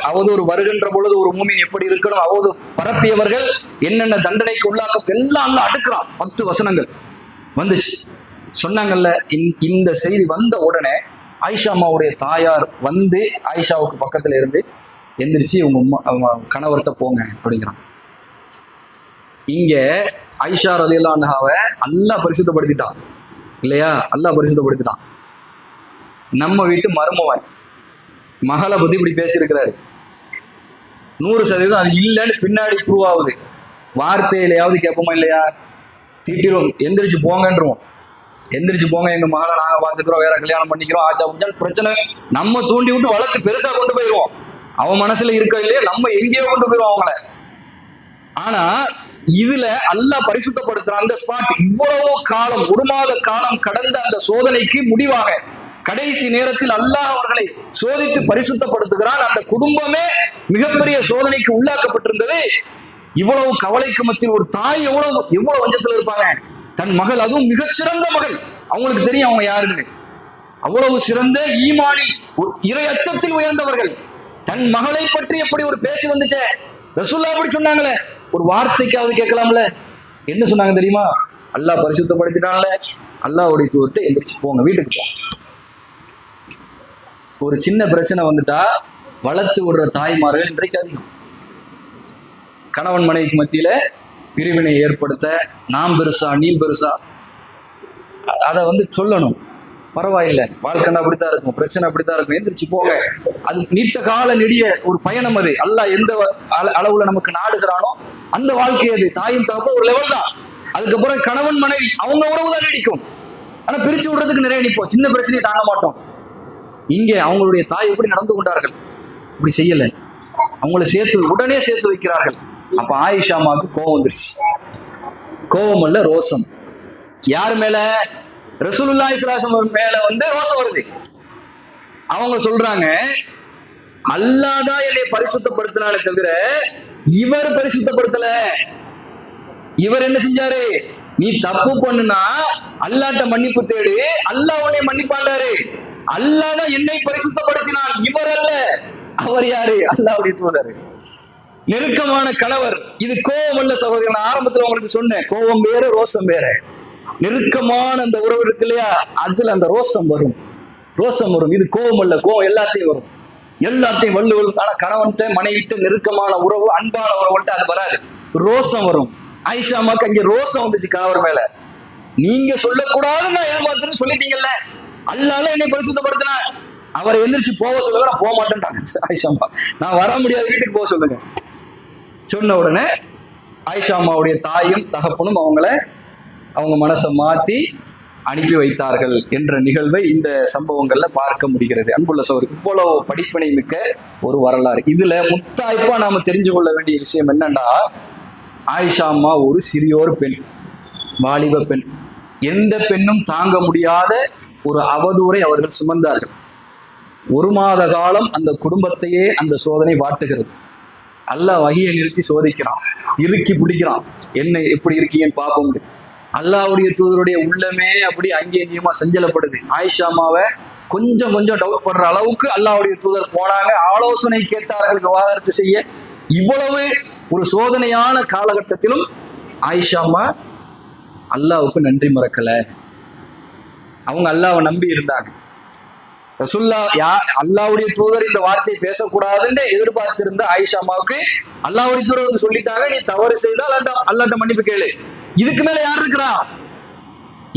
அவதூறு வருகின்ற பொழுது ஒரு மூமின் எப்படி இருக்கணும், அவதூறு பரப்பியவர்கள் என்னென்ன தண்டனைக்கு உள்ளாக்க எல்லாம் அல்லாஹ் அடுக்கிறான். 10 வசனங்கள் வந்துச்சு. சொன்னாங்கல்ல, இந்த செய்தி வந்த உடனே ஆயிஷா அம்மாவுடைய தாயார் வந்து ஆயிஷாவுக்கு பக்கத்துல இருந்து எந்திரிச்சு அவங்க கணவர்கிட்ட போங்க அப்படிங்கிறான். இங்க ஆயிஷா ரலியல்லாஹு அன்ஹாவை அல்லாஹ் பரிசுத்தப்படுத்திட்டான் இல்லையா? அல்லாஹ் பரிசுத்தப்படுத்திட்டான். நம்ம வீட்டு மருமவன் மகளை பத்தி இப்படி பேசியிருக்கிறாரு. 100% அது இல்லைன்னு பின்னாடி ப்ரூவ் ஆகுது. வார்த்தையிலையாவது கேட்போமா இல்லையா? திட்டிரும், எந்திரிச்சு போங்கன்றோம். எந்திரிச்சு போங்க, எங்க மகளை நாங்க பாத்துக்கிறோம், வேற கல்யாணம் பண்ணிக்கிறோம், ஆச்சா புச்சான்னு பிரச்சனை நம்ம தூண்டி விட்டு வளர்த்து பெருசா கொண்டு போயிடுவோம். அவன் மனசுல இருக்க இல்லையே நம்ம எங்கேயோ கொண்டு போயிடுவோம் அவங்கள. ஆனா இதுல அல்லாஹ் பரிசுத்தப்படுத்துற அந்த ஸ்பாட், இவ்வளவு காலம், 1 மாத காலம் கடந்த அந்த சோதனைக்கு முடிவாக கடைசி நேரத்தில் அல்லாஹ் அவர்களை சோதித்து பரிசுத்தப்படுத்துகிறான். அந்த குடும்பமே மிகப்பெரிய சோதனைக்கு உள்ளாக்கப்பட்டிருந்தது. இவ்வளவு கவலைக்கு மத்தியில் ஒரு தாய் எவ்வளவு வஞ்சத்துல இருப்பாங்க. தன் மகள், அதுவும் மிகச்சிறந்த மகள், அவங்களுக்கு தெரியும் அவங்க யாருன்னு, அவ்வளவு சிறந்த ஈமானில் இறை அச்சத்தில் உயர்ந்தவர்கள், தன் மகளை பற்றி எப்படி ஒரு பேச்சு வந்துச்சே, ரசூலுல்லாஹ் அப்படி சொன்னாங்களே, ஒரு வார்த்தைக்காவது கேட்கலாம்ல. என்ன சொன்னாங்க தெரியுமா? அல்லாஹ் பரிசுத்தப்படுத்திட்டான்ல, அல்லாஹ்வுடைய தூதர்கிட்ட எந்திரிச்சு போங்க, வீட்டுக்கு போ. ஒரு சின்ன பிரச்சனை வந்துட்டா வளர்த்து விடுற தாய்மார்கள் இன்றைக்கு அதிகம். கணவன் மனைவிக்கு மத்தியில பிரிவினை ஏற்படுத்த, நாம் பெருசா நீ பெருசா, அதை சொல்லணும். பரவாயில்லை, வாழ்க்கை அப்படித்தான் இருக்கும், பிரச்சனை அப்படித்தான் இருக்கும், எந்திரிச்சு போங்க. அது நீண்ட கால நெடிய ஒரு பயணம். அது அல்லாஹ் எந்த அளவுல நமக்கு நாடுகிறானோ அந்த வாழ்க்கை. அது தாயும் தகப்ப ஒரு லெவல் தான். அதுக்கப்புறம் கணவன் மனைவி அவங்க உறவு தான் நீடிக்கும். ஆனா பிரிச்சு விடுறதுக்கு நிறைய நிற்போம், சின்ன பிரச்சனையை தாங்க மாட்டோம். இங்கே அவங்களுடைய தாய் எப்படி நடந்து கொண்டார்கள்? இப்படி செய்யல, அவங்கள உடனே சேர்த்து வைக்கிறார்கள். அப்ப ஆயிஷா அம்மாவுக்கு கோபம் வந்துருச்சு. கோபம் அல்ல, ரோசம். யார் மேல? ரசூலுல்லாஹி ஸல்லல்லாஹு அலைஹி வஸல்லம் மேல ரோசம் வருது. அவங்க சொல்றாங்க, அல்லாஹ் தான் என்னை பரிசுத்தப்படுத்தினாலே தவிர இவர் பரிசுத்தப்படுத்தல. இவர் என்ன செஞ்சாரு? நீ தப்பு பண்ணுனா அல்லாஹ்ட்ட மன்னிப்பு தேடு, அல்லாஹ் உன்னை மன்னிப்பாண்டாரு. அல்லாஹ் தான் என்னை பரிசுத்தப்படுத்தினான், இவர் அல்ல. அவர் யாரு? அல்லாஹ்வுடைய தூதர், நெருக்கமான கணவர். இது கோபம் அல்ல சகோதரர். நான் ஆரம்பத்துல உங்களுக்கு சொன்னேன், கோபம் வேற ரோசம் வேற. நெருக்கமான அந்த உறவு இருக்கு இல்லையா, அதுல அந்த ரோசம் வரும். இது கோபம் அல்ல, கோபம் எல்லாத்தையும் வரும், எல்லாத்தையும் வரும். ஆனா கணவன்கிட்ட மனைவிட்ட நெருக்கமான உறவு, அன்பான உறவுகிட்ட அது வராது, ரோசம் வரும். ஆயிஷா அம்மாக்கு அங்கே ரோசம் வந்துச்சு கணவர் மேல. நீங்க சொல்லக்கூடாதுன்னு நான் எதிர்பார்த்துன்னு சொல்லிட்டீங்கல்ல, அல்லாஹ் என்னை பரிசுத்தப்படுத்தினா. அவரை எந்திரிச்சு போக சொல்லுங்க, நான் போக மாட்டேன்ட்டாங்க ஆயிஷா அம்மா. நான் வர முடியாது, வீட்டுக்கு போக சொல்லுங்க. சொன்ன உடனே ஆயிஷா அம்மாவுடைய தாயும் தகப்பனும் அவங்க மனசை மாத்தி அனுப்பி வைத்தார்கள் என்ற நிகழ்வை இந்த சம்பவங்கள்ல பார்க்க முடிகிறது. அன்புள்ள சகோதரர், இவ்வளவு படிப்பினை மிக்க ஒரு வரலாறு. இதுல முத்தாய்ப்பா நாம தெரிஞ்சு கொள்ள வேண்டிய விஷயம் என்னன்னா, ஆயிஷா அம்மா ஒரு சிறியோர் பெண், வாலிப பெண். எந்த பெண்ணும் தாங்க முடியாத ஒரு அவதூறை அவர்கள் சுமந்தார்கள். 1 மாத காலம் அந்த குடும்பத்தையே அந்த சோதனை வாட்டுகிறது. அல்லாஹ் வஹியை நிறுத்தி சோதிக்கிறான், இறுக்கி பிடிக்கிறான். என்ன எப்படி இருக்கீங்கன்னு பார்ப்போம். அல்லாஹ்வுடைய தூதருடைய உள்ளமே அப்படி அங்கேயுமா சஞ்சலப்படுது. ஆயிஷா அம்மாவை கொஞ்சம் கொஞ்சம் டவுட் பண்ற அளவுக்கு அல்லாஹ்வுடைய தூதர் போனாங்க, ஆலோசனை கேட்டார்கள் விவாகரத்து செய்ய. இவ்வளவு ஒரு சோதனையான காலகட்டத்திலும் ஆயிஷா அம்மா அல்லாஹ்வுக்கு நன்றி மறக்கல. அவங்க அல்லாஹ்வை நம்பி இருந்தாங்க. ரசூல்லா அல்லாஹ்வுடைய தூதர் இந்த வார்த்தையை பேசக்கூடாதுன்னு எதிர்பார்த்திருந்த ஆயிஷா அம்மாவுக்கு அல்லாஹ்வுடைய தூதர் வந்து சொல்லிட்டாங்க, நீ தவறு செய்தால் அல்லாஹ்ட்ட மன்னிப்பு கேளு. இதுக்கு மேல யார் இருக்கிறா?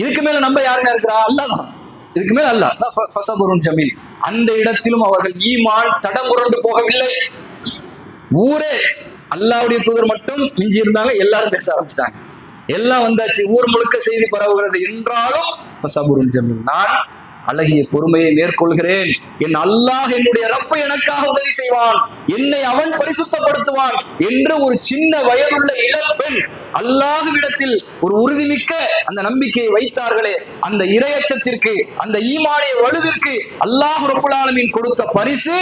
இதுக்கு மேல நம்ம யாருங்க இருக்கிறா? அல்லாஹ் தான். இதுக்கு மேல அல்லாஹ் ஜமீல். அந்த இடத்திலும் அவர்கள் ஈமான் தடமுரண்டு போகவில்லை. ஊரே அல்லாஹ்வுடைய தூதர் மட்டும் மிஞ்சி இருந்தாங்க, எல்லாரும் பேச ஆரம்பிச்சிட்டாங்க. எல்லாம் வந்தாச்சு, ஊர் முழுக்க செய்தி பரவுகிறது என்றாலும் ஃபஸபுருன் ஜமீல், நான் அழகிய பொறுமையை மேற்கொள்கிறேன். என் அல்லாஹ் என்னுடைய ரப்பை எனக்காக உதவி செய்வான், என்னை அவன் பரிசுத்தப்படுத்துவான் என்று ஒரு சின்ன வயதுள்ள இளம்பெண் அல்லாஹ்விடத்தில் ஒரு உறுதிமிக்க அந்த நம்பிக்கையை வைத்தார்களே, அந்த இறையச்சத்திற்கு, அந்த ஈமானிய வலுவிற்கு அல்லாஹ் ரப்புல் ஆலமீன் கொடுத்த பரிசு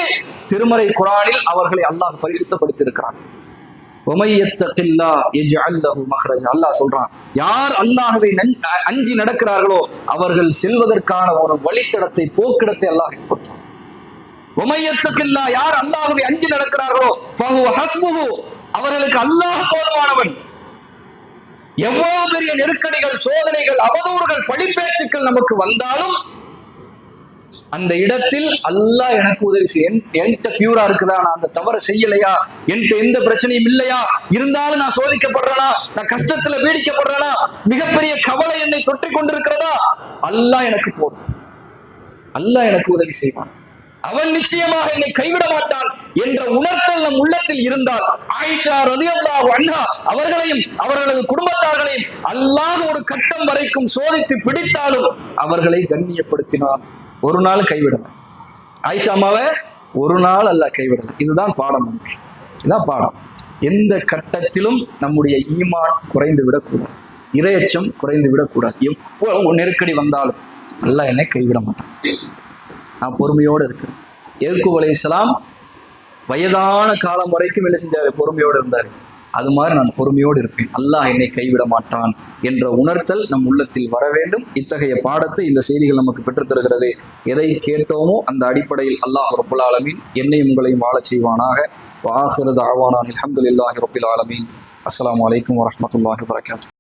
திருமறை குர்ஆனில் அவர்களை அல்லாஹ் பரிசுத்தப்படுத்தியிருக்கிறான். அல்லாஹ் சொல்றான், யார் அல்லாஹ்வை அஞ்சி நடக்கிறார்களோ அவர்கள் செல்வதற்கான ஒரு வழித்தடத்தை, போக்கிடத்தை அல்லாஹ் கொடுத்தான். யார் அல்லாஹ்வை அஞ்சி நடக்கிறார்களோ அவர்களுக்கு அல்லாஹ் போதுமானவன். எவ்வளவு பெரிய நெருக்கடிகள், சோதனைகள், அவதூறுகள், பழிப்பேச்சுக்கள் நமக்கு வந்தாலும் அந்த இடத்தில் அல்லாஹ் எனக்கு உதவி செய்ய, என்கிட்ட பியூரா இருக்குதா, நான் அந்த தவறை செய்யலையா, என்கிட்ட எந்த பிரச்சனையும் இல்லையா, இருந்தாலும் நான் சோதிக்கப்படுறேனா, நான் கஷ்டத்துல பீடிக்கப்படுறேனா, மிகப்பெரிய கவலை என்னை தொற்றிக் கொண்டிருக்கிறதா, அல்லாஹ் எனக்கு போதும், அல்லாஹ் எனக்கு உதவி செய்வான், அவன் நிச்சயமாக என்னை கைவிட மாட்டான் என்ற உணர்த்தல் நம் உள்ளத்தில் இருந்தால், ஆயிஷா ரலியல்லாஹு அன்ஹா அவர்களையும் அவர்களது குடும்பத்தார்களையும் அல்லாஹ் ஒரு கட்டம் வரைக்கும் சோதித்து பிடித்தாலும் அவர்களை கண்ணியப்படுத்தினான். ஒரு நாள் கைவிடல ஆயிஷா அம்மாவை, ஒரு நாள் அல்லாஹ் கைவிடல. இதுதான் பாடம் நமக்கு, இதுதான் பாடம். எந்த கட்டத்திலும் நம்முடைய ஈமான் குறைந்து விடக்கூடாது, இறையச்சம் குறைந்து விடக்கூடாது. எவ்வளவு நெருக்கடி வந்தாலும் அல்லாஹ் என்னை கைவிட மாட்டான். நான் பொறுமையோடு இருக்கிறேன். யக்கூப் அலைஹிஸ்ஸலாம் வயதான காலம் வரைக்கும் என்ன செஞ்சாரு? பொறுமையோடு இருந்தார். அது மாதிரி நான் பொறுமையோடு இருப்பேன், அல்லாஹ் என்னை கைவிட மாட்டான் என்ற உணர்த்தல் நம் உள்ளத்தில் வர வேண்டும். இத்தகைய பாடத்தை இந்த செய்திகள் நமக்கு பெற்றுத்தருகிறது. எதை கேட்டோமோ அந்த அடிப்படையில் அல்லாஹ் ரப்புல் ஆலமீன் என்னையும் உங்களையும் வாழச் செய்வானாக. வ ஆகிரு தஅவானா அல்ஹம்துலில்லாஹி ரப்பில் ஆலமீன். அஸ்ஸலாமு அலைக்கும் வரஹ்மத்துல்லாஹி வபரகாத்துஹு.